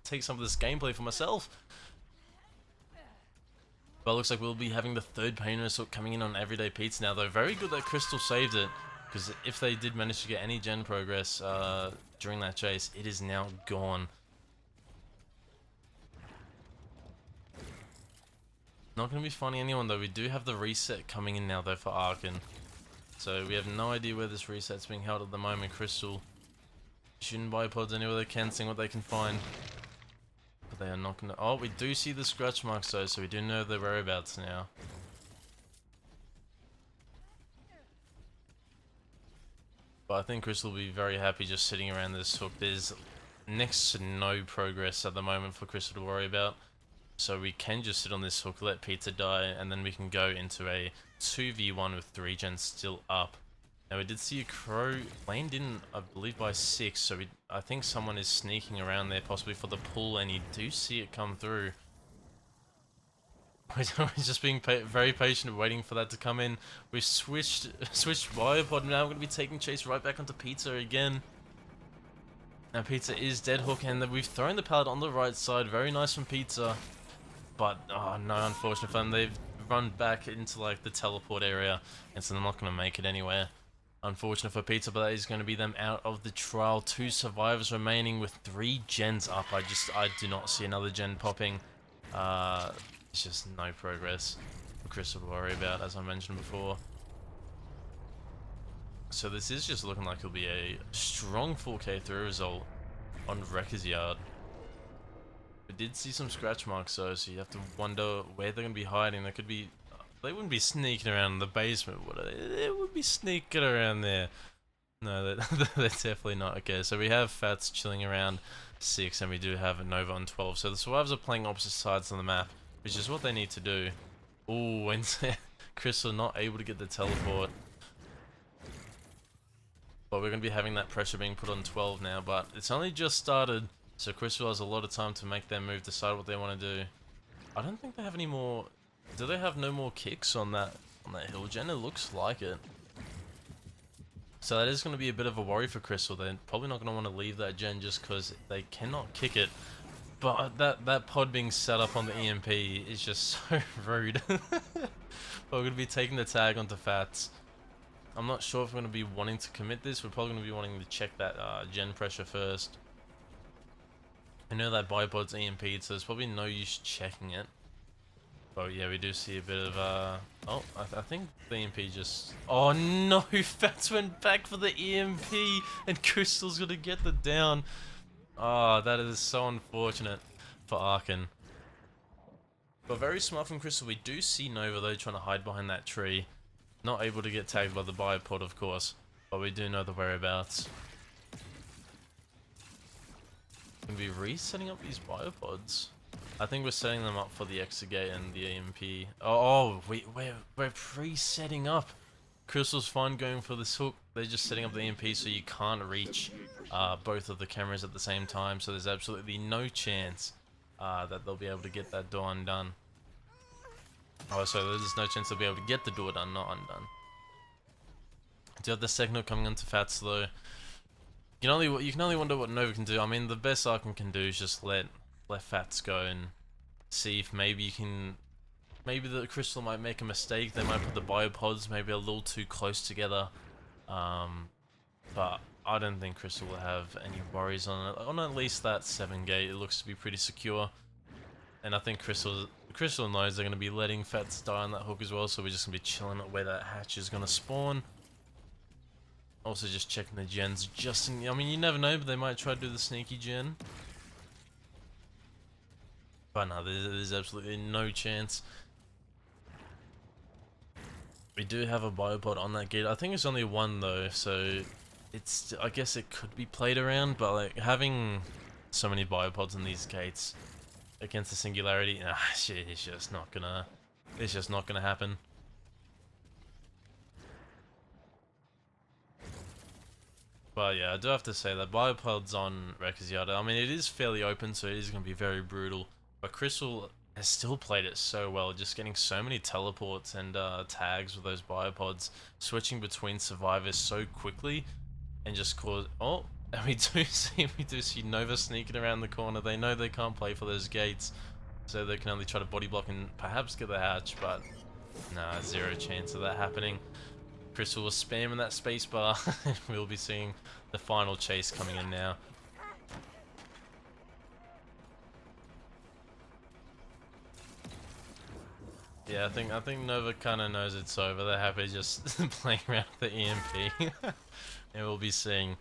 Speaker 1: take some of this gameplay for myself. But it looks like we'll be having the third Painter's Hook coming in on Everyday Pizza now, though. Very good that Crystal saved it, because if they did manage to get any gen progress during that chase, it is now gone. Not going to be finding anyone, though. We do have the reset coming in now, though, for Archon. So we have no idea where this reset's being held at the moment. Crystal shooting biopods anywhere they can, seeing what they can find. But they are not going to... Oh, we do see the scratch marks, though, so we do know their whereabouts now. But I think Crystal will be very happy just sitting around this hook. There's next to no progress at the moment for Crystal to worry about. So we can just sit on this hook, let Pizza die, and then we can go into a 2v1 with 3 gens still up. Now we did see a crow laned in, I believe, by 6, so I think someone is sneaking around there possibly for the pull, and you do see it come through. We're just being very patient, waiting for that to come in. We've switched biopod, now we're going to be taking chase right back onto Pizza again. Now Pizza is dead hook, and we've thrown the pallet on the right side, very nice from Pizza. But, oh no, unfortunate for them, they've run back into like the teleport area, and so they're not going to make it anywhere. Unfortunate for Pizza, but that is going to be them out of the trial. 2 survivors remaining with 3 gens up. I do not see another gen popping. It's just no progress for Crystal to worry about, as I mentioned before. So this is just looking like it'll be a strong 4K through result on Wrecker's Yard. We did see some scratch marks though, so you have to wonder where they're going to be hiding. They could be... They wouldn't be sneaking around in the basement, would they? They would be sneaking around there. No, they're definitely not. Okay, so we have Fats chilling around 6, and we do have Nova on 12. So the survivors are playing opposite sides on the map, which is what they need to do. Ooh, and Crystal not able to get the teleport. But we're going to be having that pressure being put on 12 now, but it's only just started, so Crystal has a lot of time to make their move, decide what they want to do. I don't think they have any more... Do they have no more kicks on that hill gen? It looks like it. So that is going to be a bit of a worry for Crystal. They're probably not going to want to leave that gen just because they cannot kick it. But that pod being set up on the EMP is just so rude. But we're going to be taking the tag onto Fats. I'm not sure if we're going to be wanting to commit this. We're probably going to be wanting to check that gen pressure first. I know that biopod's EMP'd, so there's probably no use checking it. But yeah, we do see a bit of oh, I think the EMP just... Oh no, Fats went back for the EMP, and Crystal's gonna get the down. Oh, that is so unfortunate for Archon. But very smart from Crystal. We do see Nova though trying to hide behind that tree. Not able to get tagged by the biopod, of course, but we do know the whereabouts. Can we resetting up these biopods? I think we're setting them up for the Exegate and the EMP. Oh, we're pre-setting up. Crystal's fine going for this hook. They're just setting up the EMP so you can't reach both of the cameras at the same time. So there's absolutely no chance that they'll be able to get that door undone. Oh, so there's no chance they'll be able to get the door done, not undone. Do you have the second hook coming onto Fats though? You can only wonder what Nova can do. I mean, the best Archon can do is just let Fats go and see if maybe the Crystal might make a mistake. They might put the biopods maybe a little too close together. But I don't think Crystal will have any worries on it. On at least that 7 gate, it looks to be pretty secure. And I think Crystal knows they're going to be letting Fats die on that hook as well, so we're just going to be chilling at where that hatch is going to spawn. Also just checking the gens just in... I mean, you never know, but they might try to do the sneaky gen. But no, there's absolutely no chance. We do have a biopod on that gate. I think it's only 1 though, so it's... I guess it could be played around, but like having so many biopods in these gates against the Singularity, nah, shit, it's just not gonna happen. But yeah, I do have to say that biopod's on Wrecker's Yard. I mean, it is fairly open, so it is going to be very brutal. But Crystal has still played it so well, just getting so many teleports and tags with those biopods, switching between survivors so quickly, and just cause... Oh, and we do see Nova sneaking around the corner. They know they can't play for those gates. so they can only try to body block and perhaps get the hatch, but nah, zero chance of that happening. Crystal was spamming that spacebar. We'll be seeing the final chase coming in now. Yeah, I think Nova kind of knows it's over. They're happy just playing around with the EMP. And we'll be seeing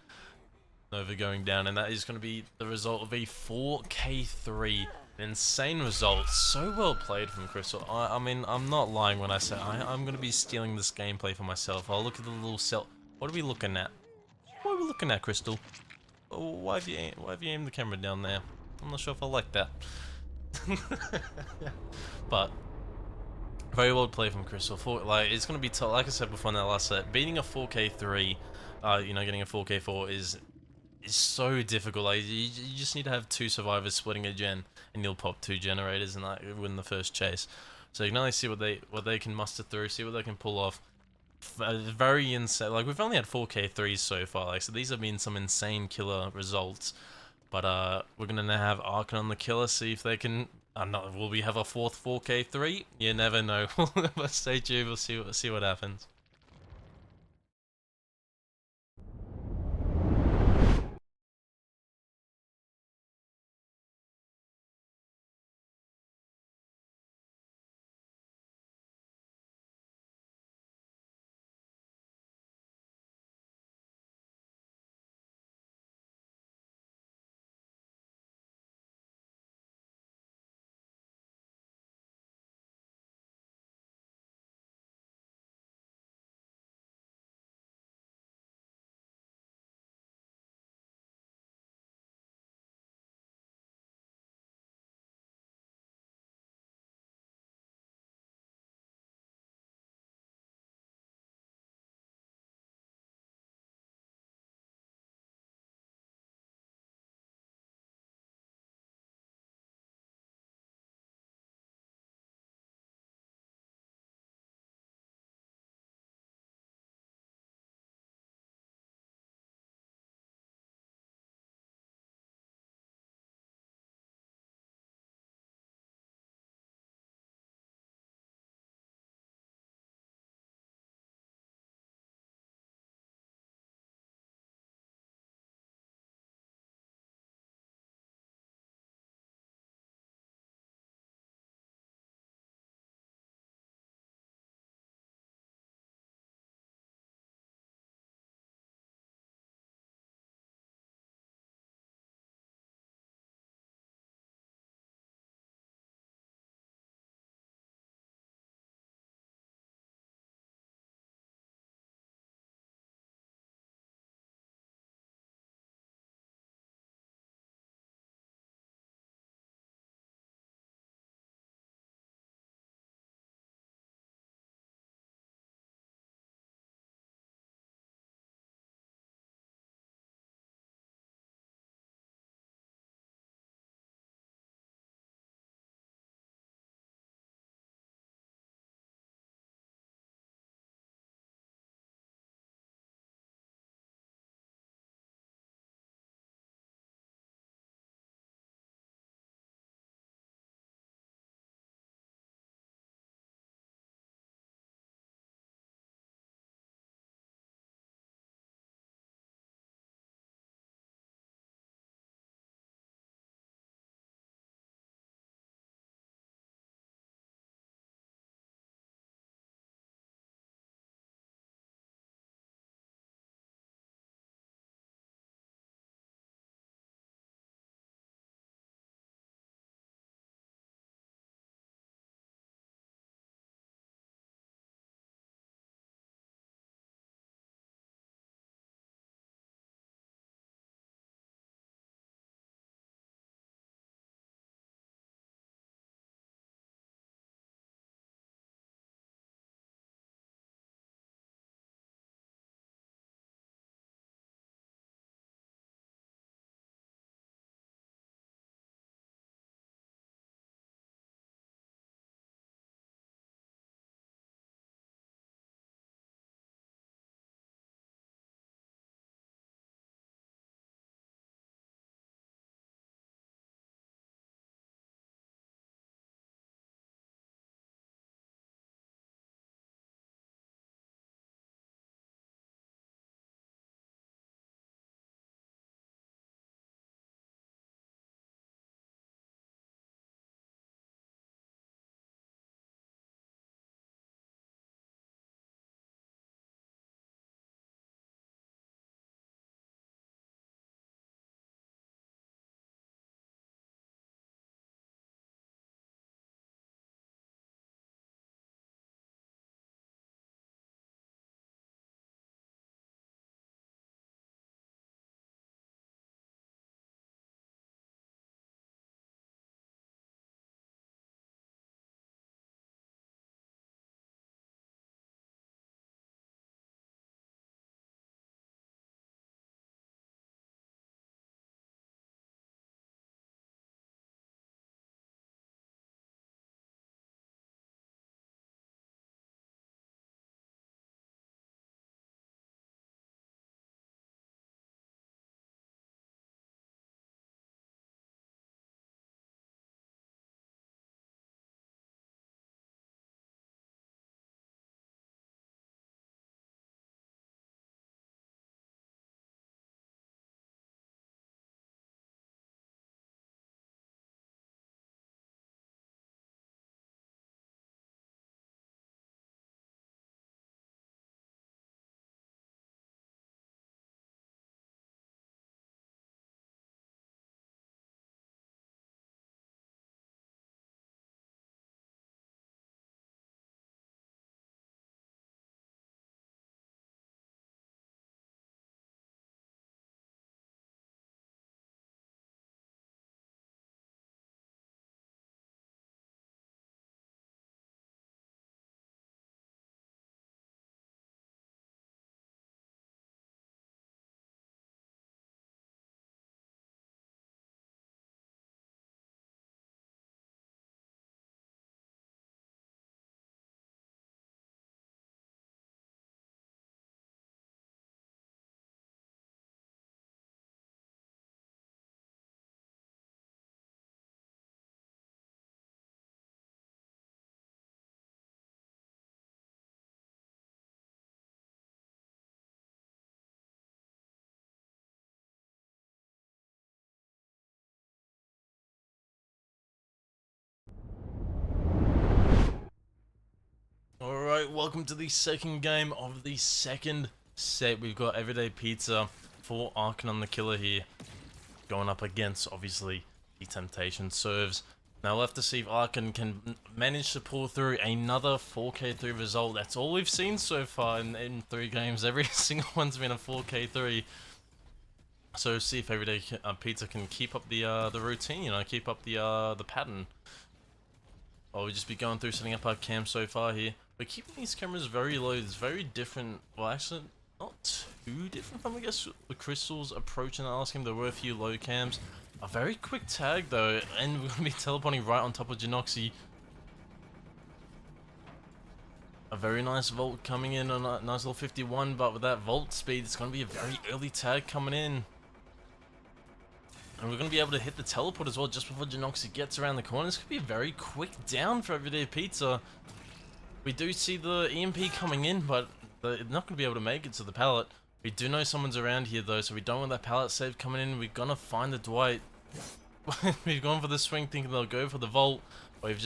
Speaker 1: Nova going down, and that is going to be the result of a 4k3. An insane result. So well played from Crystal. I mean, I'm not lying when I say I'm going to be stealing this gameplay for myself. I'll look at the little cell. What are we looking at? What are we looking at, Crystal? Oh, why have you aimed the camera down there? I'm not sure if I like that. But very well played from Crystal. Like, it's going to be tough. Like I said before in that last set, beating a 4k3, you know, getting a 4k4 is so difficult. Like, you just need to have 2 survivors splitting a gen, and you'll pop 2 generators and like win the first chase. So you can only see what they can muster through, see what they can pull off. Very insane. Like, we've only had 4k3s so far. Like, so these have been some insane killer results. But we're gonna now have Archon on the killer. See if they can. Will we have a 4th 4k3? You never know. But stay tuned. We'll see what happens. Alright, welcome to the second game of the second set. We've got Everyday Pizza for Archon on the Killer here, going up against, obviously, the Temptation serves. Now we'll have to see if Archon can manage to pull through another 4k3 result. That's all we've seen so far in 3 games. Every single one's been a 4k3. So see if Everyday Pizza can keep up the routine, you know, keep up the pattern. Or we'll just be going through setting up our cam so far here. We're keeping these cameras very low. It's very different. Well, actually, not too different from, I guess, the Crystal's approach in the last game. There were a few low cams. A very quick tag, though, and we're going to be teleporting right on top of Janoxy. A very nice vault coming in on a nice little 51, but with that vault speed, it's going to be a very early tag coming in. And we're going to be able to hit the teleport as well just before Janoxy gets around the corner. This could be a very quick down for Everyday Pizza. We do see the EMP coming in, but they're not going to be able to make it to the pallet. We do know someone's around here though, so we don't want that pallet save coming in. We're going to find the Dwight. We've gone for the swing thinking they'll go for the vault. We've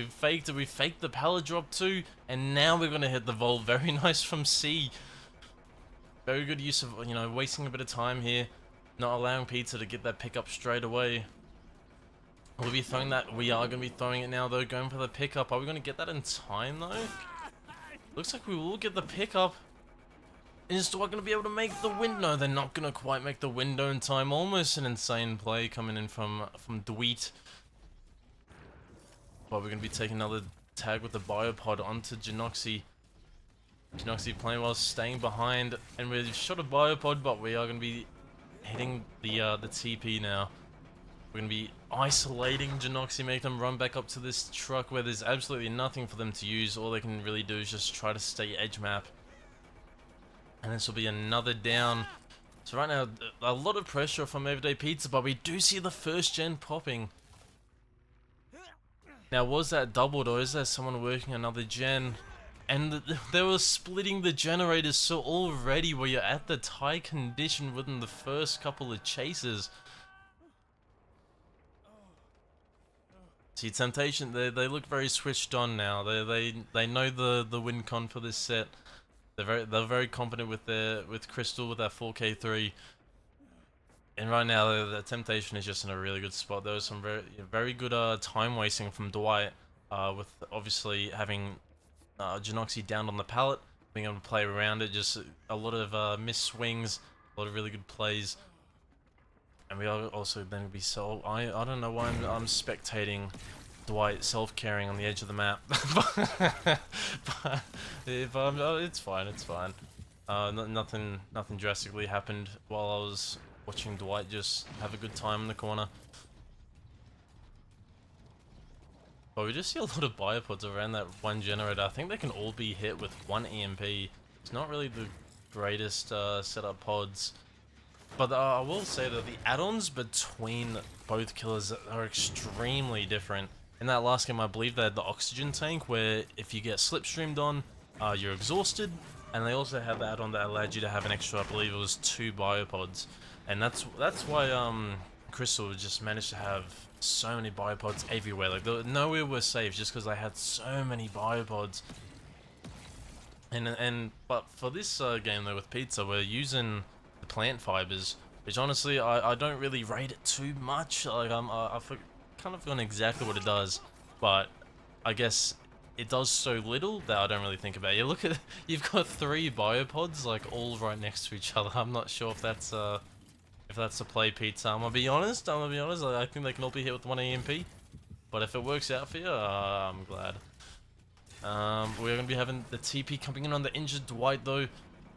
Speaker 1: faked it. We faked the pallet drop too, and now we're going to hit the vault. Very nice from C. Very good use of, you know, wasting a bit of time here. Not allowing Pizza to get that pickup straight away. We'll be throwing that. We are going to be throwing it now though, going for the pickup. Are we going to get that in time though? Looks like we will get the pickup. Is Dwight going to be able to make the window? No, they're not going to quite make the window in time. Almost an insane play coming in from Dwight. But we're going to be taking another tag with the biopod onto Janoxy. Janoxy playing well, staying behind, and we've shot a biopod, but we are going to be hitting the TP now. We're going to be isolating Janoxy, make them run back up to this truck where there's absolutely nothing for them to use. All they can really do is just try to stay edge map. And this will be another down. So right now, a lot of pressure from Everyday Pizza, but we do see the first gen popping. Now, was that doubled, or is there someone working another gen? And they were splitting the generators, so already where you're at the tie condition within the first couple of chases. See, Temptation, they look very switched on now. They know the win con for this set. They're very confident with Crystal with that 4k3. And right now the Temptation is just in a really good spot. There was some very good time wasting from Dwight, with obviously having Janoxy down on the pallet, being able to play around it. Just a lot of missed swings, a lot of really good plays. And we are also then be I don't know why I'm spectating Dwight self-carrying on the edge of the map. but it's fine. Nothing drastically happened while I was watching Dwight just have a good time in the corner. But we just see a lot of biopods around that one generator. I think they can all be hit with one EMP. It's not really the greatest setup pods. But I will say that the add-ons between both killers are extremely different. In that last game, I believe they had the oxygen tank, where if you get slipstreamed on, you're exhausted. And they also have the add-on that allowed you to have an extra, I believe it was 2 biopods. And that's why Crystal just managed to have so many biopods everywhere. Like, nowhere was safe just because they had so many biopods. But for this game though with Pizza, we're using the plant fibers, which honestly I don't really rate it too much. Like I've kind of forgotten exactly what it does, but I guess it does so little that I don't really think about it. You look at, you've got 3 biopods like all right next to each other. I'm not sure if that's a play, Pizza. I'm gonna be honest. I think they can all be hit with 1 EMP, but if it works out for you, I'm glad. We're gonna be having the TP coming in on the injured Dwight though.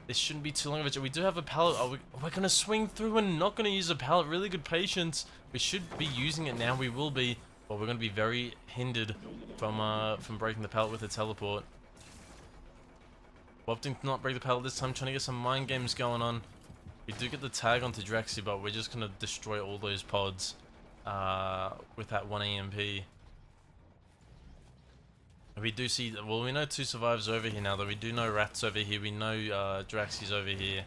Speaker 1: This shouldn't be too long of a job. We do have a pallet. We're gonna swing through and not gonna use a pallet. Really good patience. We should be using it now. We will be, but we're gonna be very hindered from breaking the pallet with a teleport. We're opting to not break the pallet this time, trying to get some mind games going on. We do get the tag onto Drexy, but we're just gonna destroy all those pods with that 1 EMP. We do see, well, we know 2 survivors over here now, though. We do know Rat's over here. We know Draxy's over here.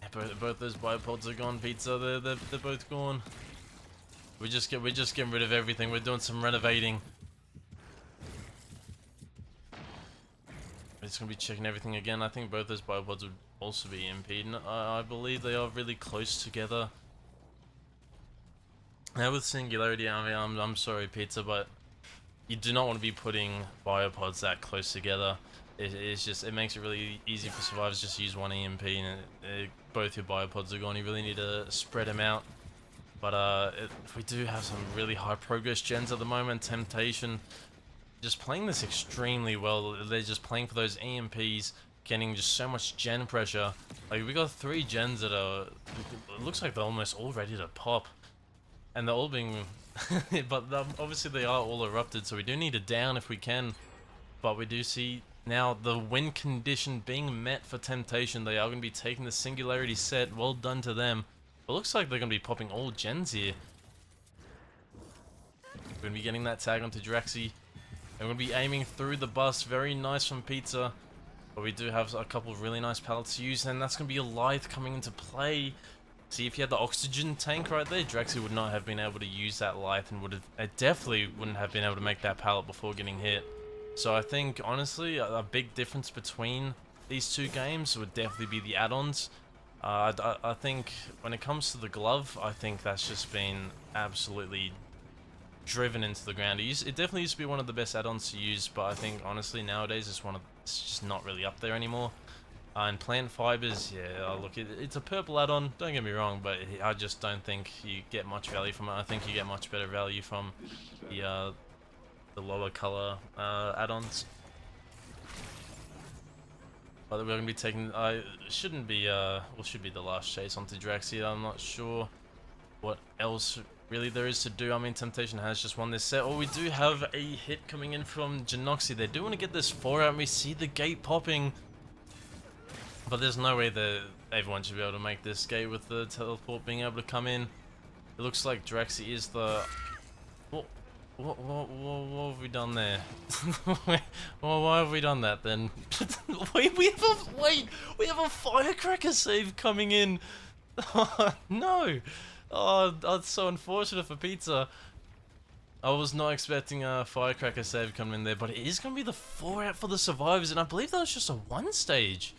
Speaker 1: Yeah, both those biopods are gone, Pizza. They're both gone. We're just getting rid of everything. We're doing some renovating. It's going to be checking everything again. I think both those biopods would also be EMP'd. And I believe they are really close together. Now with Singularity, I mean, I'm sorry, Pizza, but you do not want to be putting biopods that close together. It's just, it makes it really easy for survivors just to use one EMP and both your biopods are gone. You really need to spread them out. But we do have some really high progress gens at the moment. Temptation just playing this extremely well. They're just playing for those EMPs, getting just so much gen pressure. Like, we got 3 gens that are, it looks like they're almost all ready to pop. And they're all being, but obviously they are all erupted, so we do need a down if we can. But we do see now the win condition being met for Temptation. They are going to be taking the Singularity set. Well done to them. It looks like they're going to be popping all gens here. We're going to be getting that tag onto Draxi. And we're going to be aiming through the bus. Very nice from Pizza. But we do have a couple of really nice pallets to use. And that's going to be a Lithe coming into play. See, if you had the oxygen tank right there, Draxi would not have been able to use that Lithe and would have, it definitely wouldn't have been able to make that pallet before getting hit. So I think, honestly, a big difference between these two games would definitely be the add-ons. I think when it comes to the glove, I think that's just been absolutely driven into the ground. It definitely used to be one of the best add-ons to use, but I think honestly nowadays it's just not really up there anymore. And plant fibers, yeah, look, it's a purple add-on, don't get me wrong, but I just don't think you get much value from it. I think you get much better value from the lower color add-ons. But we're going to be taking, shouldn't be, should be the last chase onto Draxi. I'm not sure what else really there is to do. I mean, Temptation has just won this set. Oh, we do have a hit coming in from Genoxi. They do want to get this 4 out, and we see the gate popping. But there's no way that everyone should be able to make this gate with the teleport being able to come in. It looks like Draxi is the... What have we done there? Well, why have we done that then? Wait, we have a firecracker save coming in. Oh, no. Oh, that's so unfortunate for Pizza. I was not expecting a firecracker save coming in there, but it is going to be the 4 out for the survivors, and I believe that was just a 1 stage.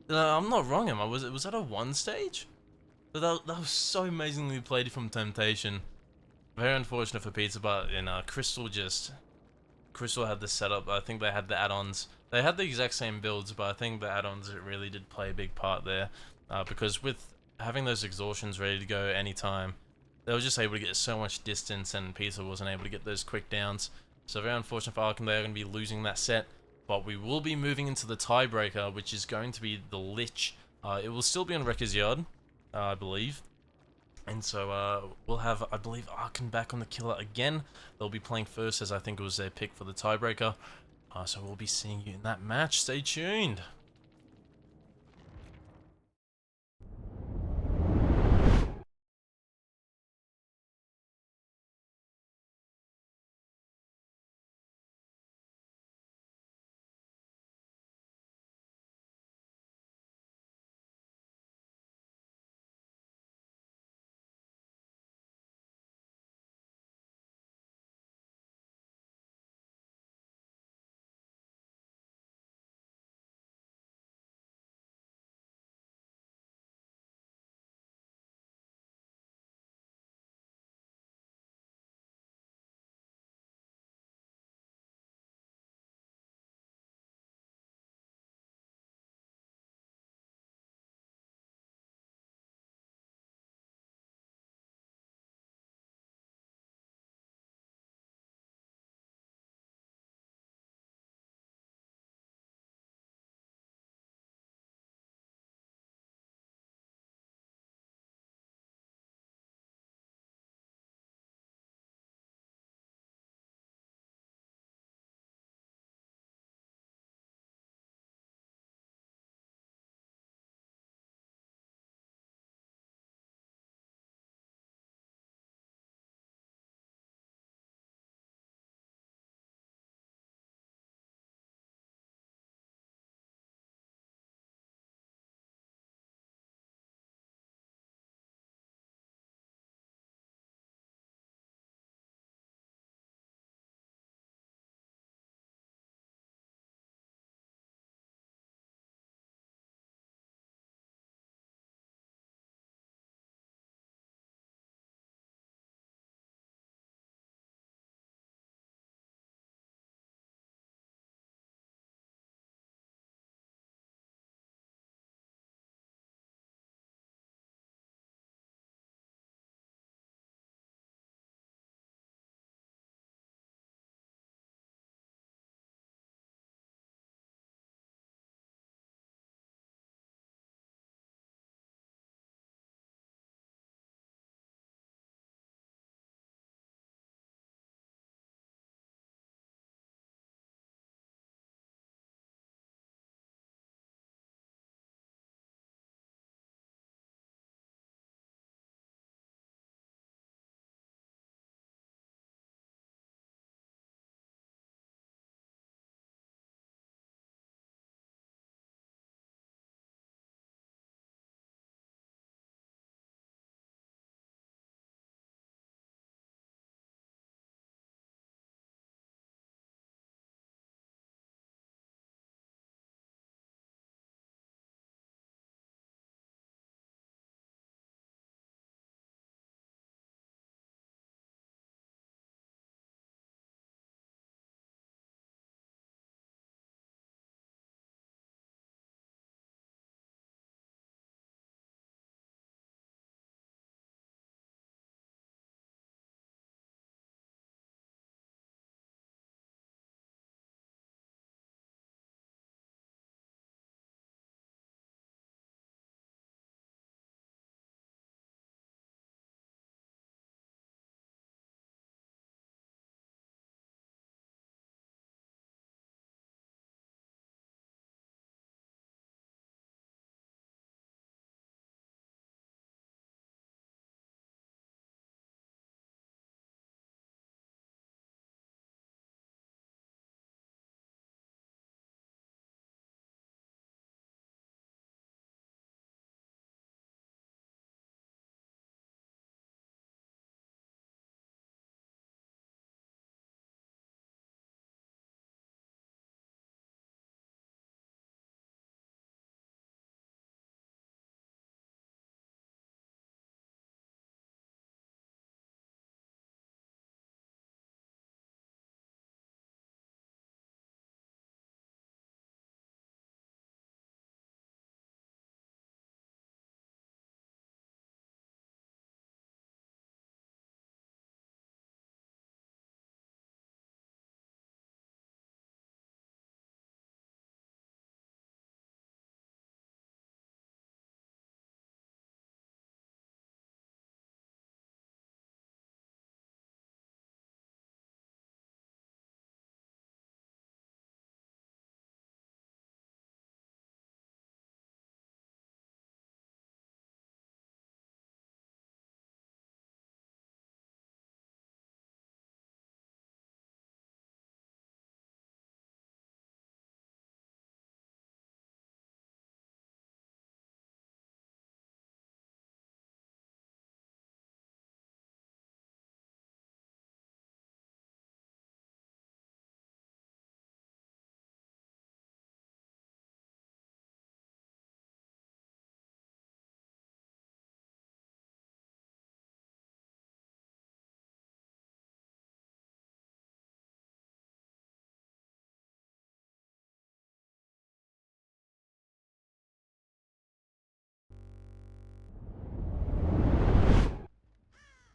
Speaker 1: I'm not wrong, am I? Was that a 1 stage? That was so amazingly played from Temptation. Very unfortunate for Pizza, but Crystal had the setup. I think they had the add-ons. They had the exact same builds, but I think the add-ons really did play a big part there. Because with having those exhaustions ready to go anytime, they were just able to get so much distance, and Pizza wasn't able to get those quick downs. So very unfortunate for Archon. They are going to be losing that set. But we will be moving into the tiebreaker, which is going to be the Lich. It will still be on Wrecker's Yard, I believe. And so we'll have, I believe, Archon back on the killer again. They'll be playing first, as I think it was their pick for the tiebreaker. So we'll be seeing you in that match. Stay tuned.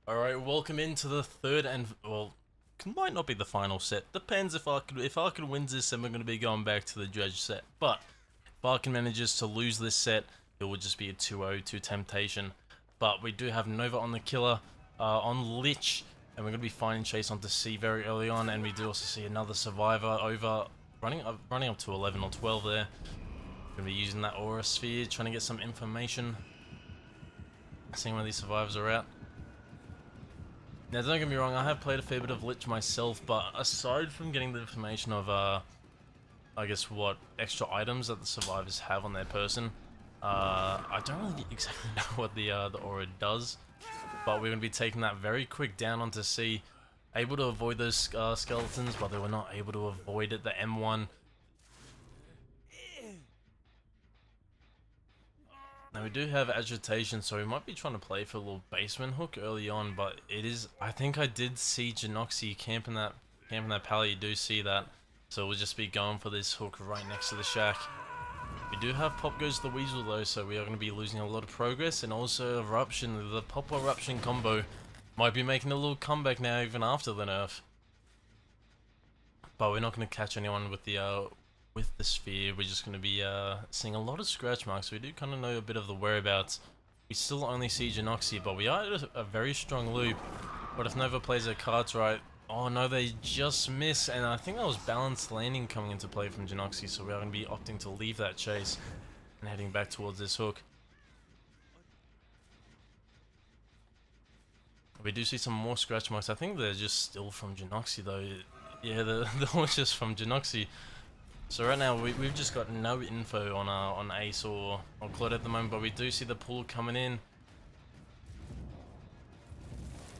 Speaker 1: Alright, welcome into the third and, well, might not be the final set. Depends if Archon wins this, then we're going to be going back to the Dredge set. But if Archon manages to lose this set, it will just be a 2-0 to Temptation. But we do have Nova on the killer, on Lich, and we're going to be finding Chase onto C very early on, and we do also see another survivor over, running up to 11 or 12 there. Going to be using that aura sphere, trying to get some information, seeing where these survivors are at. Now, don't get me wrong, I have played a fair bit of Lich myself, but aside from getting the information of, I guess, what extra items that the survivors have on their person, I don't really exactly know what the aura does, but we're going to be taking that very quick down onto C, able to avoid those skeletons, but they were not able to avoid it, the M1. Now we do have agitation, so we might be trying to play for a little basement hook early on, but it is, I think I did see Janoxy camping that pallet, you do see that, so we'll just be going for this hook right next to the shack. We do have Pop Goes the Weasel though, so we are going to be losing a lot of progress, and also Eruption, the Pop Eruption combo might be making a little comeback now even after the nerf. But we're not going to catch anyone with the sphere. We're just going to be seeing a lot of scratch marks. We do kind of know a bit of the whereabouts. We still only see Janoxy, but we are at a very strong loop. But if Nova plays their cards right, oh no, they just miss, and I think that was balanced landing coming into play from Janoxy, so we are going to be opting to leave that chase and heading back towards this hook. We do see some more scratch marks. I think they're just still from Janoxy though. Yeah, they're all just from Janoxy. So right now we've just got no info on Ace or Claude at the moment, but we do see the pool coming in.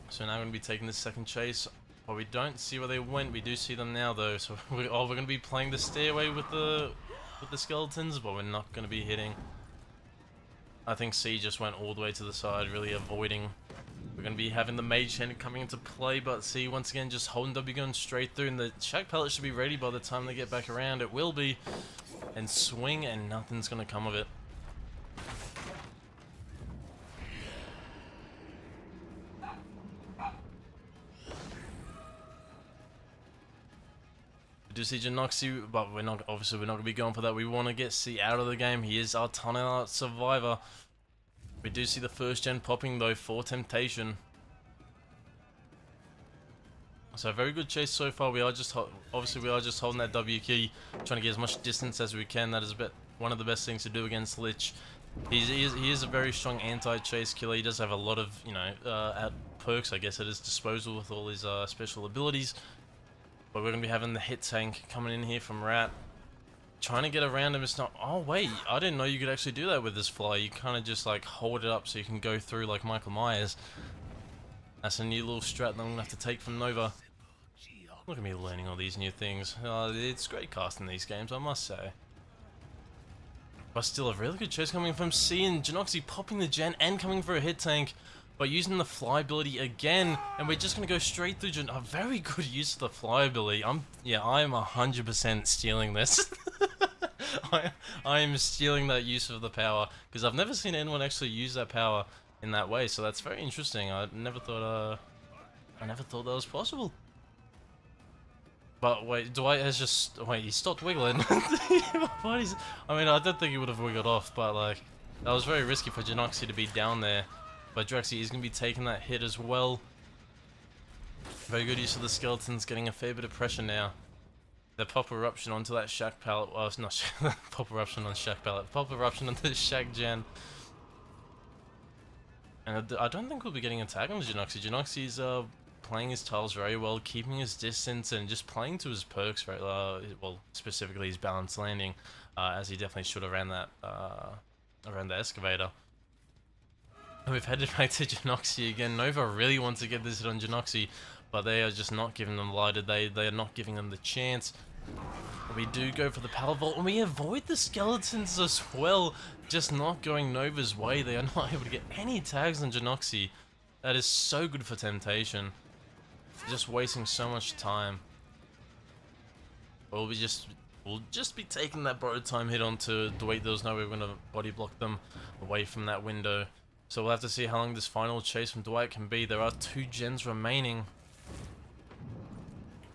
Speaker 1: So now we're going to be taking this second chase, but we don't see where they went. We do see them now though, so we're going to be playing the stairway with the skeletons, but we're not going to be hitting. I think C just went all the way to the side, really avoiding. We're going to be having the mage hand coming into play, but C once again just holding W going straight through, and the shack pallet should be ready by the time they get back around. It will be, and swing, and nothing's going to come of it. We do see Janoxy, but we're not going to be going for that. We want to get C out of the game. He is our tunnel survivor. We do see the first gen popping though for Temptation. So a very good chase so far. We are just holding that W key, trying to get as much distance as we can. That is one of the best things to do against Lich. He is a very strong anti-chase killer. He does have a lot of, you know, perks, I guess, at his disposal with all his special abilities. But we're going to be having the hit tank coming in here from Rat. Trying to get around him, it's not. Oh wait, I didn't know you could actually do that with this fly. You kind of just like hold it up so you can go through like Michael Myers. That's a new little strat that I'm gonna have to take from Nova. Look at me learning all these new things. It's great casting these games, I must say. But still, a really good chase coming from C, and Janoxy popping the gen and coming for a hit tank, but using the fly ability again, and we're just gonna go straight through a very good use of the fly ability. I am 100% stealing this. I am stealing that use of the power, because I've never seen anyone actually use that power in that way, so that's very interesting. I never thought that was possible. But wait, Dwight has just he stopped wiggling. What is? I mean, I don't think he would have wiggled off, but like that was very risky for Janoxy to be down there. But Drexy is going to be taking that hit as well. Very good use of the skeletons, getting a fair bit of pressure now. The pop eruption onto that shack pallet. Well, it's not pop eruption on shack pallet. Pop eruption onto the shack gen. And I don't think we'll be getting a tag on Janoxy. Janoxy's playing his tiles very well, keeping his distance, and just playing to his perks very well. Specifically his balanced landing, as he definitely should around that around the excavator. And we've headed back to Janoxy again. Nova really wants to get this hit on Janoxy, but they are just not giving them lighted. They are not giving them the chance. We do go for the pallet vault, and we avoid the skeletons as well, just not going Nova's way. They are not able to get any tags on Janoxy. That is so good for Temptation. Just wasting so much time. We'll just be taking that borrowed time hit onto Dwight. There was no way we're going to body block them away from that window. So we'll have to see how long this final chase from Dwight can be. There are 2 gens remaining.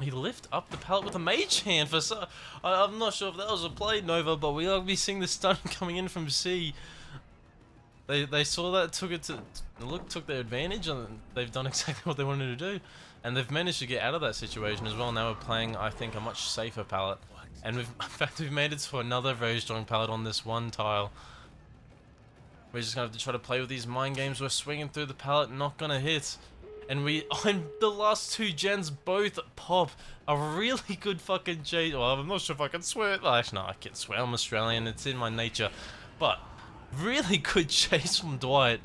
Speaker 1: He lift up the pallet with a mage hand for so. I'm not sure if that was a play, Nova, but we are be seeing the stun coming in from C. They saw that, took their advantage, and they've done exactly what they wanted to do, and they've managed to get out of that situation as well. Now we're playing, I think, a much safer pallet, and in fact we've made it to another very strong pallet on this one tile. We're just gonna have to try to play with these mind games. We're swinging through the pallet, not gonna hit. And on the last 2 gens both pop a really good fucking chase. Well, I'm not sure if I can swear. Well, actually, no, I can swear. I'm Australian. It's in my nature. But really good chase from Dwight.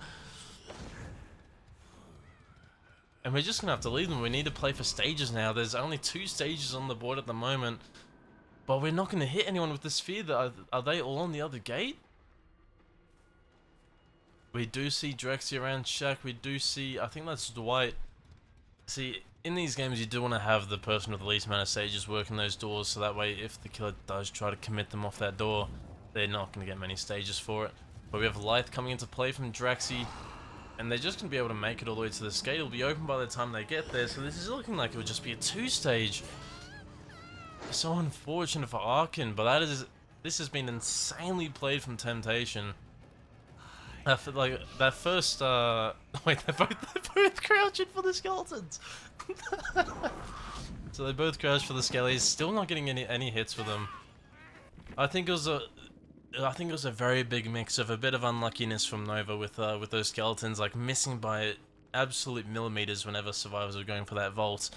Speaker 1: And we're just gonna have to leave them. We need to play for stages now. There's only 2 stages on the board at the moment. But we're not gonna hit anyone with the sphere. Are they all on the other gate? We do see Drexy around Shaq. We do see, I think that's Dwight. See, in these games you do want to have the person with the least amount of stages working those doors, so that way if the killer does try to commit them off that door, they're not going to get many stages for it. But we have Lyth coming into play from Draxi, and they're just going to be able to make it all the way to this gate. It'll be open by the time they get there, so this is looking like it would just be a 2-stage. So unfortunate for Archon, but this has been insanely played from Temptation. Like that first wait, they're both crouching for the skeletons. So they both crouched for the skellies, still not getting any hits with them. I think it was a very big mix of a bit of unluckiness from Nova with those skeletons, like missing by absolute millimeters whenever survivors were going for that vault.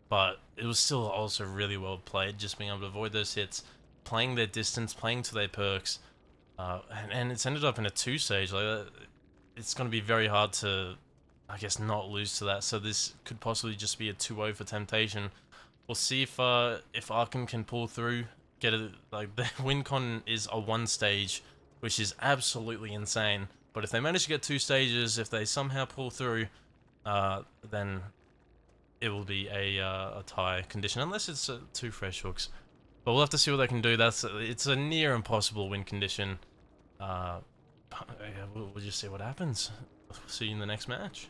Speaker 1: But it was still also really well played, just being able to avoid those hits, playing their distance, playing to their perks. And it's ended up in a 2-stage. Like it's going to be very hard to, I guess, not lose to that. So this could possibly just be a 2-0 for Temptation. We'll see if Archon can pull through. Get it, like the win con is a 1-stage, which is absolutely insane. But if they manage to get 2 stages, if they somehow pull through, then it will be a tie condition, unless it's 2 fresh hooks. But we'll have to see what they can do. It's a near impossible win condition. Yeah, we'll just see what happens. See you in the next match.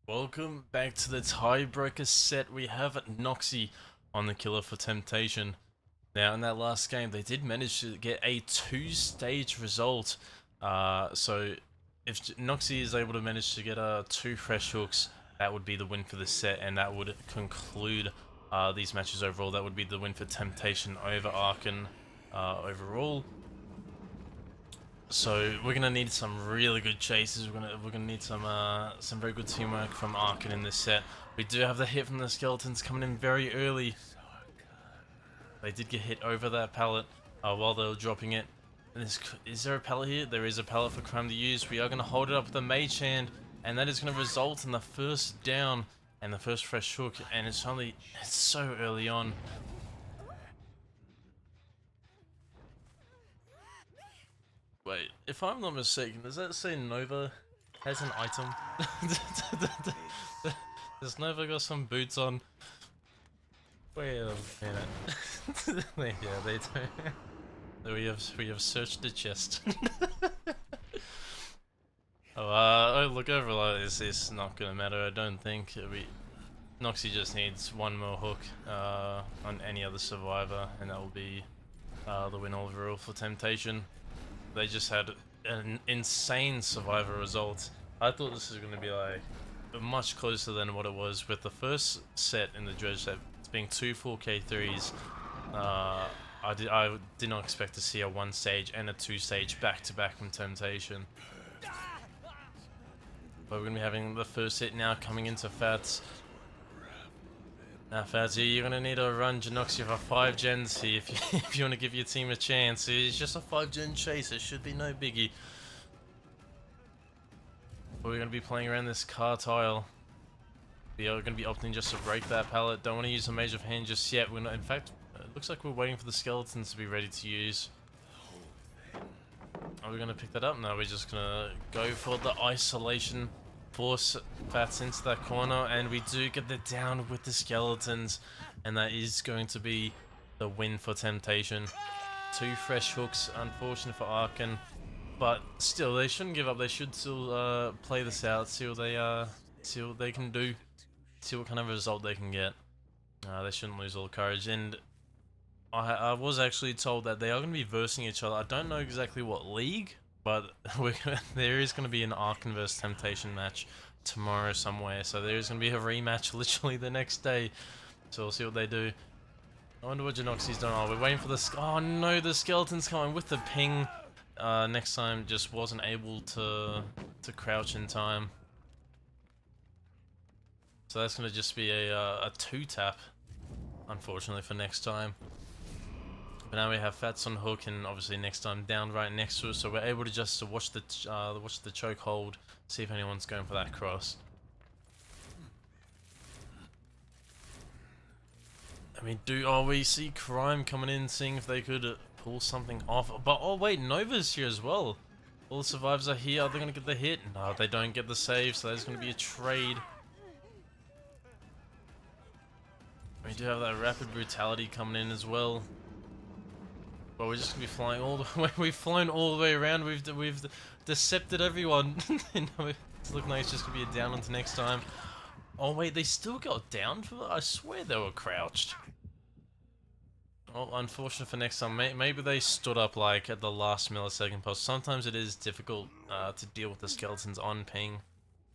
Speaker 1: Welcome back to the tiebreaker set. We have Noxy on the killer for Temptation. Now, in that last game, they did manage to get a two-stage result. So, if Noxy is able to manage to get two fresh hooks, that would be the win for the set, and that would conclude these matches overall. That would be the win for Temptation over Archon overall. So we're gonna need some really good chases. We're gonna need some very good teamwork from Archon in this set. We do have the hit from the skeletons coming in very early. They did get hit over that pallet while they were dropping it. And is there a pallet here? There is a pallet for Crime to use. We are gonna hold it up with a mage hand, and that is gonna result in the first down and the first fresh hook. And it's so early on. Wait, if I'm not mistaken, does that say Nova has an item? Does Nova got some boots on? Wait a minute. Yeah, they do. We have searched the chest. Oh, look over this. It's not gonna matter. I don't think. Noxy just needs one more hook on any other survivor, and that will be the win overall for Temptation. They just had an insane survivor result. I thought this was going to be like much closer than what it was with the first set in the Dredge set being two 4K3s. I did not expect to see a one stage and a two stage back to back from Temptation. But we're going to be having the first hit now coming into Fats. Now, Fazzy, you're gonna need to run Janoxia for 5 gens here if you want to give your team a chance. It's just a 5-gen chase, it should be no biggie. But we're gonna be playing around this car tile. We are gonna be opting just to break that pallet. Don't want to use a Mage of Hand just yet. We're not, in fact, it looks like we're waiting for the skeletons to be ready to use. Are we gonna pick that up? No, we're just gonna go for the isolation. Force Fats into that corner, and we do get the down with the skeletons, and that is going to be the win for Temptation. 2 fresh hooks, unfortunate for Archon, but still they shouldn't give up. They should still play this out, see what they can do, see what kind of result they can get. They shouldn't lose all courage, and I was actually told that they are going to be versing each other. I don't know exactly what league, but there is going to be an Archon vs Temptation match tomorrow somewhere, so there is going to be a rematch literally the next day. So we'll see what they do. I wonder what Janoxy's done. Oh, we're waiting for the... Oh no, the skeleton's coming with the ping. Next time just wasn't able to crouch in time. So that's going to just be a 2-tap, unfortunately, for next time. But now we have Fats on hook, and obviously next time down right next to us, so we're able to just watch the choke hold, see if anyone's going for that cross. And we see Crime coming in, seeing if they could pull something off. But oh wait, Nova's here as well. All the survivors are here. Are they gonna get the hit? No, they don't get the save, so there's gonna be a trade. We do have that rapid brutality coming in as well. But we're just gonna be flying all the way. We've flown all the way around. We've decepted everyone. It's looking like it's just gonna be a down onto next time. Oh wait, they still got down for that? I swear they were crouched. Well, unfortunate for next time. Maybe they stood up like at the last millisecond post. Sometimes it is difficult to deal with the skeletons on ping.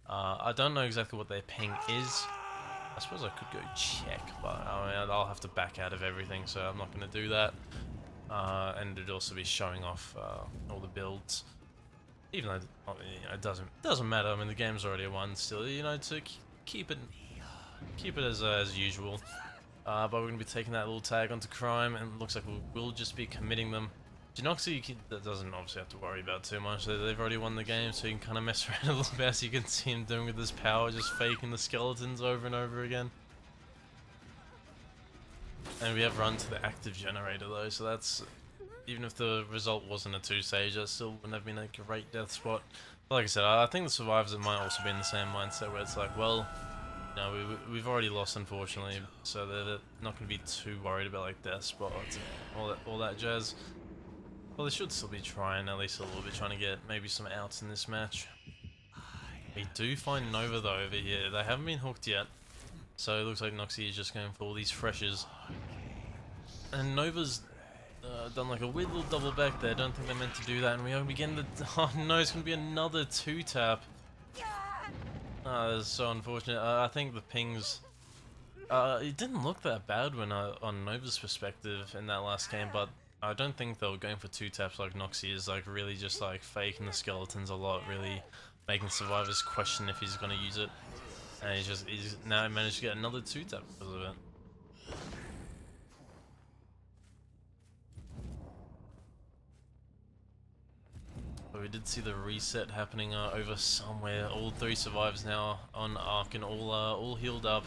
Speaker 1: I don't know exactly what their ping is. I suppose I could go check, but I mean, I'll have to back out of everything, so I'm not going to do that. And it'd also be showing off all the builds, even though it doesn't matter. I mean, the game's already won. Still, to keep it as usual. But we're gonna be taking that little tag onto Crime, and it looks like we'll just be committing them. Janoxy doesn't obviously have to worry about too much. They've already won the game, so you can kind of mess around a little bit, as you can see him doing with his power, just faking the skeletons over and over again. And we have run to the active generator though, so that's, even if the result wasn't a 2-stage, that still wouldn't have been a great death spot. But like I said, I think the survivors might also be in the same mindset where it's like, well, we've already lost, unfortunately, so they're not going to be too worried about like death spots and all that jazz. Well, they should still be trying, at least a little bit, trying to get maybe some outs in this match. We do find Nova though over here. They haven't been hooked yet. So it looks like Noxie is just going for all these freshers. And Nova's done like a weird little double back there. Don't think they're meant to do that. And we are getting the... Oh no, it's going to be another 2-tap. That's so unfortunate. I think the pings... it didn't look that bad when on Nova's perspective in that last game, but I don't think they were going for 2-taps like Noxie is, like really just like faking the skeletons a lot, really making survivors question if he's going to use it. And he's now managed to get another 2-tap because of it. But we did see the reset happening over somewhere. All 3 survivors now on Arc and all healed up.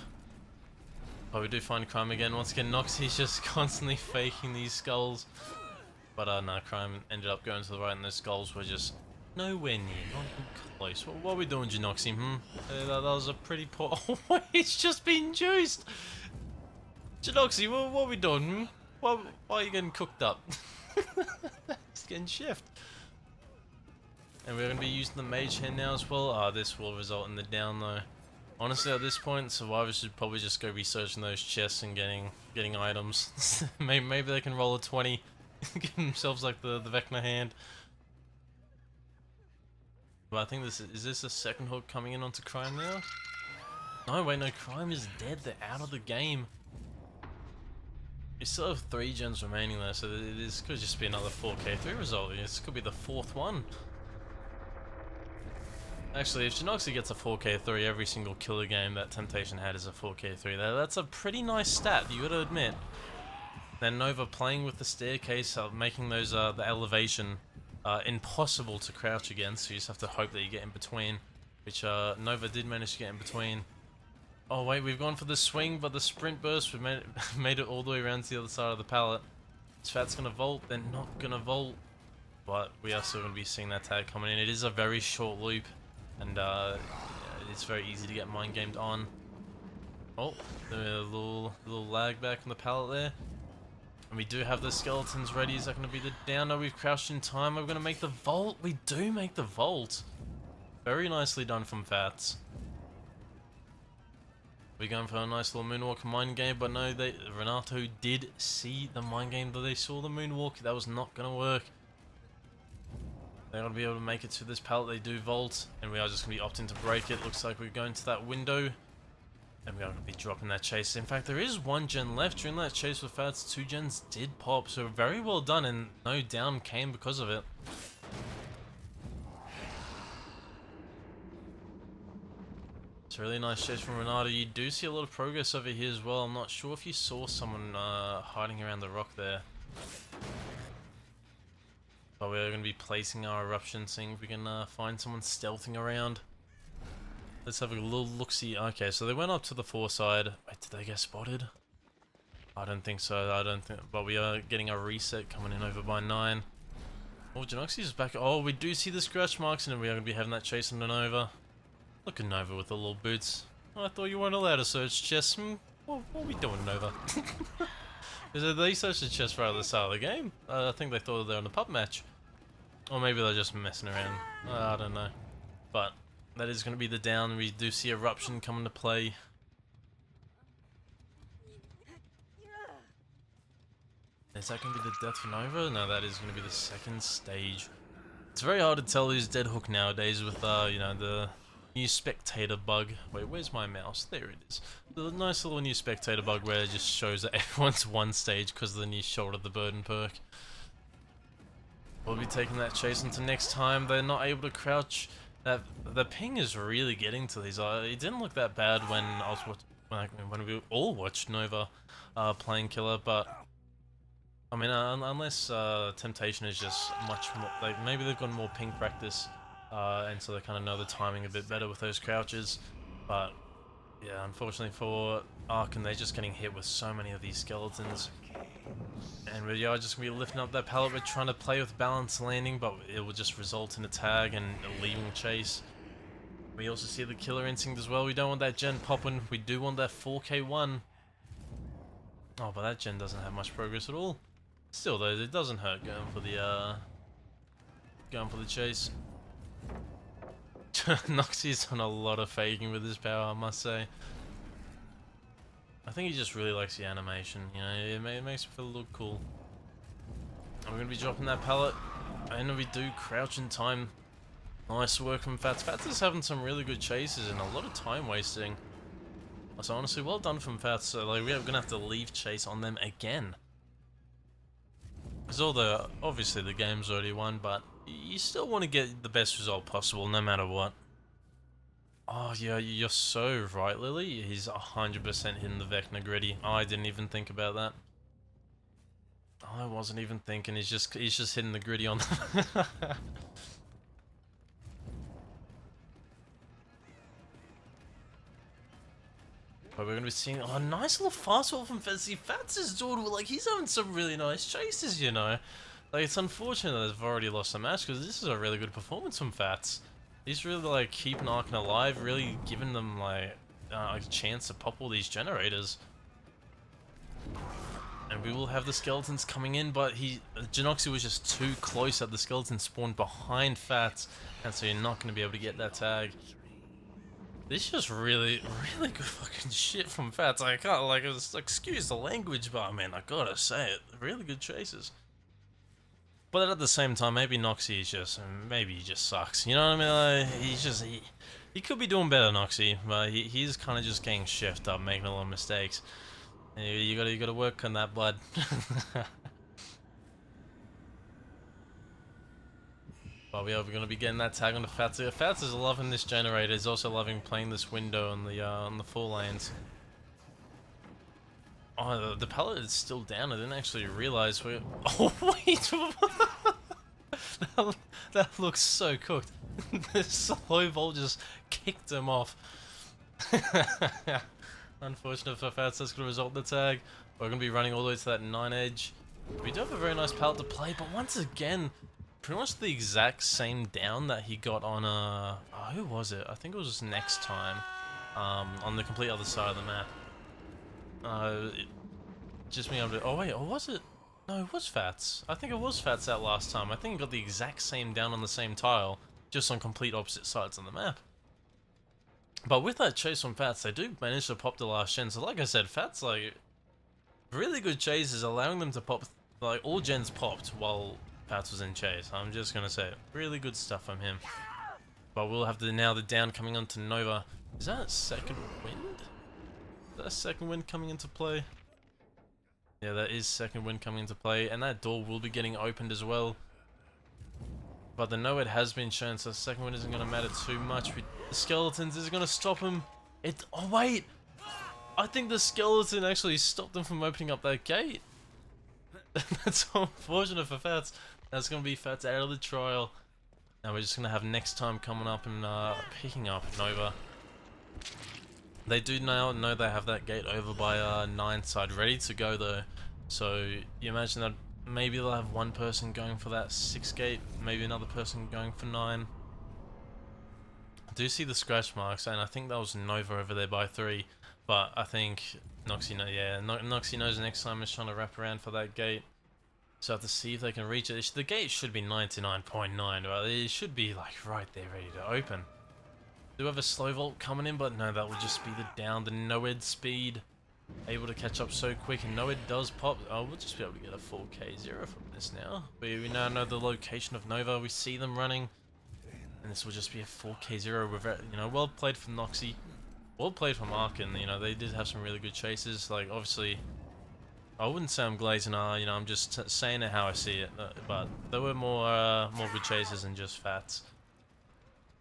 Speaker 1: But we do find Crime again. Once again, Noxie's just constantly faking these skulls. But no, Crime ended up going to the right and those skulls were just nowhere near, not even close. What are we doing, Genoxie? That was a pretty poor... Oh, it's just been juiced! Genoxie, what are we doing? Why are you getting cooked up? It's getting shift. And we're going to be using the Mage Hand now as well. This will result in the down though. Honestly, at this point, survivors should probably just go researching those chests and getting items. Maybe they can roll a 20, give themselves like the Vecna hand. But I think is this a second hook coming in onto Crime now? No, wait, no, Crime is dead. They're out of the game. We still have 3 gens remaining though, so this could just be another 4k3 result. This could be the 4th one. Actually, if Genoxie gets a 4k3 every single killer game that Temptation had is a 4k3, that's a pretty nice stat, you gotta admit. Then Nova playing with the staircase, making those the elevation impossible to crouch against, so you just have to hope that you get in between, which Nova did manage to get in between. Oh wait, we've gone for the swing, but the sprint burst, we made it all the way around to the other side of the pallet. Svat's gonna vault, they're not gonna vault, but we are still gonna be seeing that tag coming in. It is a very short loop. And it's very easy to get mind gamed on. Oh, a little lag back on the pallet there. And we do have the skeletons ready. Is that going to be the down? No, we've crouched in time. Are we going to make the vault? We do make the vault. Very nicely done from Fats. We're going for a nice little moonwalk mind game, but no, Renato did see the mind game, though they saw the moonwalk. That was not going to work. They're going to be able to make it to this pallet. They do vault, and we are just going to be opting to break it. Looks like we're going to that window, and we're going to be dropping that chase. In fact, there is 1 gen left. During that chase with Fats, 2 gens did pop, so very well done, and no down came because of it. It's a really nice chase from Renato. You do see a lot of progress over here as well. I'm not sure if you saw someone hiding around the rock there. But we're going to be placing our eruption, seeing if we can find someone stealthing around. Let's have a little look-see. Okay, so they went up to the 4 side. Wait, did they get spotted? I don't think so. I don't think. But we are getting a reset coming in over by 9. Oh, Genoxie's back. Oh, we do see the scratch marks, and we are going to be having that chase on Nova. Look at Nova with the little boots. Oh, I thought you weren't allowed to search chests. What are we doing, Nova? They searched the chest right at the start of the game. I think they thought they were on a pub match. Or maybe they're just messing around. I don't know. But that is going to be the down. We do see Eruption come into play. Is that going to be the death for Nova? No, that is going to be the 2nd stage. It's very hard to tell who's dead hook nowadays with, you know, the new spectator bug. Wait, where's my mouse? There it is. The nice little new spectator bug where it just shows that everyone's 1 stage because of the new Shoulder the Burden perk. We'll be taking that chase into next time. They're not able to crouch. The ping is really getting to these. It didn't look that bad when when we all watched Nova playing killer, but I mean, unless Temptation is just much more, like maybe they've got more ping practice, and so they kind of know the timing a bit better with those crouches. But yeah, unfortunately for Archon, they're just getting hit with so many of these skeletons. And we are just going to be lifting up that pallet. We're trying to play with balanced landing, but it will just result in a tag and a leaving chase. We also see the killer instinct as well. We don't want that gen popping. We do want that 4k1. Oh, but that gen doesn't have much progress at all. Still though, it doesn't hurt going for the chase. Noxie's done a lot of faking with his power, I must say. I think he just really likes the animation, you know, it makes him feel look cool. I'm gonna be dropping that pallet, and we do crouch in time. Nice work from Fats. Fats is having some really good chases and a lot of time wasting. So honestly, well done from Fats. So like, we're gonna have to leave chase on them again. Because obviously the game's already won, but you still want to get the best result possible no matter what. Oh yeah, you're so right, Lily. He's 100% hitting the Vecna gritty. Oh, I didn't even think about that. I wasn't even thinking. He's just hitting the gritty on. But we're gonna be seeing a nice little fastball from Fats. Fats is doing like he's having some really nice chases, you know. Like it's unfortunate that they've already lost the match because this is a really good performance from Fats. He's really like keeping Archon alive, really giving them like a chance to pop all these generators. And we will have the skeletons coming in, but Janoxy was just too close at the skeleton spawn behind Fats, and so you're not going to be able to get that tag. This is just really good fucking shit from Fats. I can't, like, excuse the language, but I mean, I gotta say it. Really good chases. But at the same time, maybe Noxie is just, maybe he just sucks. You know what I mean? Like, he could be doing better, Noxie, but he's kind of just getting chefed up, making a lot of mistakes. You gotta work on that, bud. But we are gonna be getting that tag on the Fats. Fats is loving this generator. He's also loving playing this window on the 4 lanes. Oh, the pallet is still down. I didn't actually realize we. Oh wait, that looks so cooked. The slow ball just kicked him off. Unfortunate for Fats, that's gonna result in the tag. We're gonna be running all the way to that 9 edge. We do have a very nice pallet to play, but once again, pretty much the exact same down that he got on oh, who was it? I think it was just next time, on the complete other side of the map. Just being able to. Oh wait, or was it? No, it was Fats. I think it was Fats that last time. I think he got the exact same down on the same tile, just on complete opposite sides of the map. But with that chase from Fats, they do manage to pop the last gen. So like I said, Fats, like, really good chases, allowing them to pop, like, all gens popped while Fats was in chase. I'm just gonna say it. Really good stuff from him. But we'll have now the down coming onto Nova. Is that a second wind? Is that a second wind coming into play? Yeah, that is second wind coming into play, and that door will be getting opened as well. But the no-it has been shown, so the second wind isn't going to matter too much. The skeletons is going to stop him. Oh wait! I think the skeleton actually stopped them from opening up that gate. That's so unfortunate for Fats. That's going to be Fats out of the trial. Now we're just going to have next time coming up and picking up Nova. They do now know they have that gate over by 9 side ready to go though. So you imagine that maybe they'll have one person going for that 6 gate, maybe another person going for 9. I do see the scratch marks, and I think that was Nova over there by 3. But I think Noxie Noxie knows next time is trying to wrap around for that gate. So I have to see if they can reach it. The gate should be 99.9, right? It should be like right there ready to open. Do have a slow vault coming in, but no, that would just be the down, the no-ed speed. Able to catch up so quick, and no-ed does pop. Oh, we'll just be able to get a 4K0 from this now. We now know the location of Nova, we see them running. And this will just be a 4K0 with, you know, well played from Noxie. Well played from Archon, you know, they did have some really good chases. Like, obviously, I wouldn't say I'm glazing, you know, I'm just saying it how I see it. But there were more good chases than just Fats.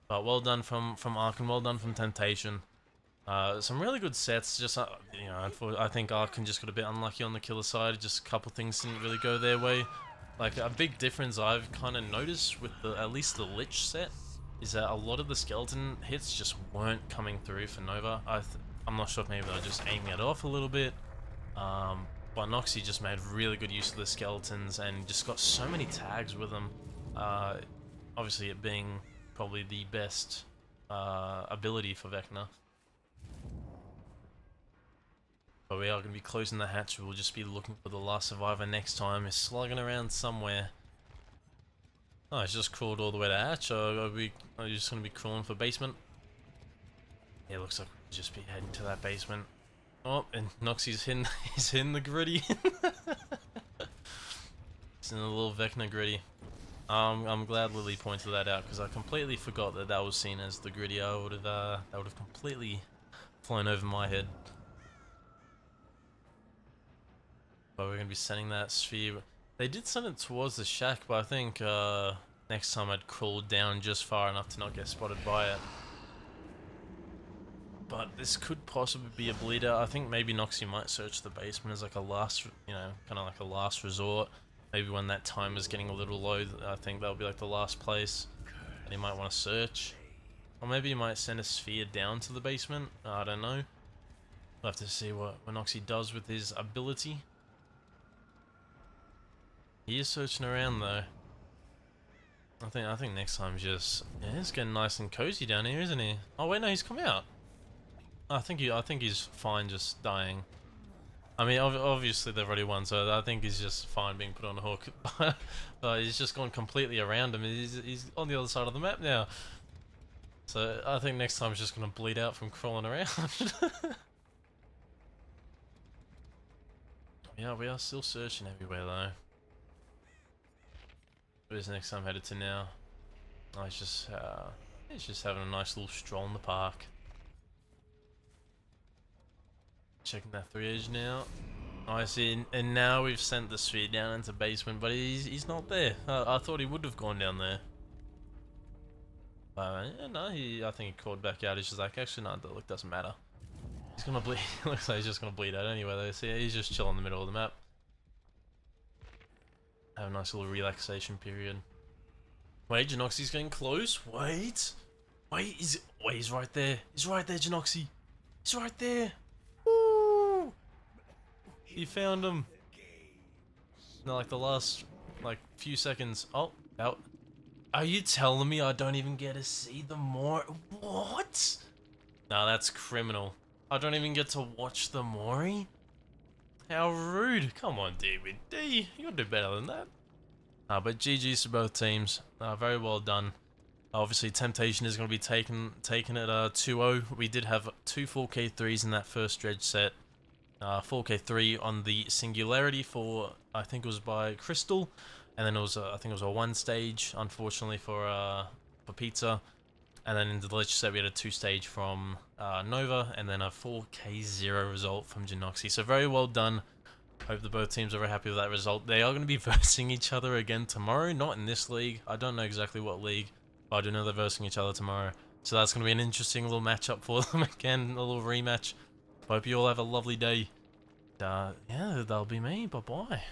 Speaker 1: But well done from Archon, well done from Temptation. Some really good sets, just, you know, I think Archon just got a bit unlucky on the killer side, just a couple things didn't really go their way. Like, a big difference I've kind of noticed with at least the Lich set, is that a lot of the skeleton hits just weren't coming through for Nova. I'm not sure if maybe they're just aiming it off a little bit, but Noxie just made really good use of the skeletons and just got so many tags with them, obviously it being probably the best ability for Vecna. But we are going to be closing the hatch. We'll just be looking for the last survivor next time. Is slugging around somewhere. Oh, he's just crawled all the way to hatch, or are you just going to be crawling for basement? Yeah, looks like we'll just be heading to that basement. Oh, and Noxie's hitting, he's hitting the gritty. It's in a little Vecna gritty. I'm glad Lily pointed that out, because I completely forgot that that was seen as the gritty. That would have completely flown over my head. But we're going to be sending that sphere. They did send it towards the shack, but I think next time I'd crawl down just far enough to not get spotted by it. But this could possibly be a bleeder. I think maybe Noxie might search the basement as like a last, you know, kind of like a last resort. Maybe when that time is getting a little low, I think that'll be like the last place and he might want to search. Or maybe he might send a sphere down to the basement. I don't know. We'll have to see what Noxie does with his ability. He is searching around though. I think next time just it's getting nice and cozy down here, isn't he? Oh wait, no, he's come out. I think he's fine just dying. I mean, obviously they've already won, so I think he's just fine being put on a hook. But he's just gone completely around him. He's on the other side of the map now. So I think next time he's just gonna bleed out from crawling around. Yeah, we are still searching everywhere though. Where's next time headed to now? Oh, he's just having a nice little stroll in the park. Checking that 3 edge now. Oh, I see, and now we've sent the sphere down into basement, but he's not there. I thought he would have gone down there. Yeah, no, I think he called back out. He's just like, actually, no, look, doesn't matter. He's gonna bleed. Looks like he's just gonna bleed out anyway. Though, see, he's just chilling in the middle of the map. Have a nice little relaxation period. Wait, Janoxie's getting close. Wait, he's right there. He's right there, Janoxie. He's right there. Woo! He found him. No, like the last, like few seconds. Oh, out. Are you telling me I don't even get to see the more? What? Nah, that's criminal. I don't even get to watch the Mori? How rude. Come on, David D. You gotta do better than that. But GG's to both teams. Very well done. Obviously, Temptation is going to be taken at 2-0. We did have 2 4K3s in that first Dredge set. 4K3 on the Singularity for, I think it was by Crystal. And then it was, I think it was a 1 stage, unfortunately, for Pizza. And then in the Lich set, we had a 2 stage from Nova, and then a 4K0 result from Janoxie. So very well done. Hope that both teams are very happy with that result. They are going to be versing each other again tomorrow. Not in this league. I don't know exactly what league, but I do know they're versing each other tomorrow. So that's going to be an interesting little matchup for them again, a little rematch. Hope you all have a lovely day. Yeah, that'll be me. Bye-bye.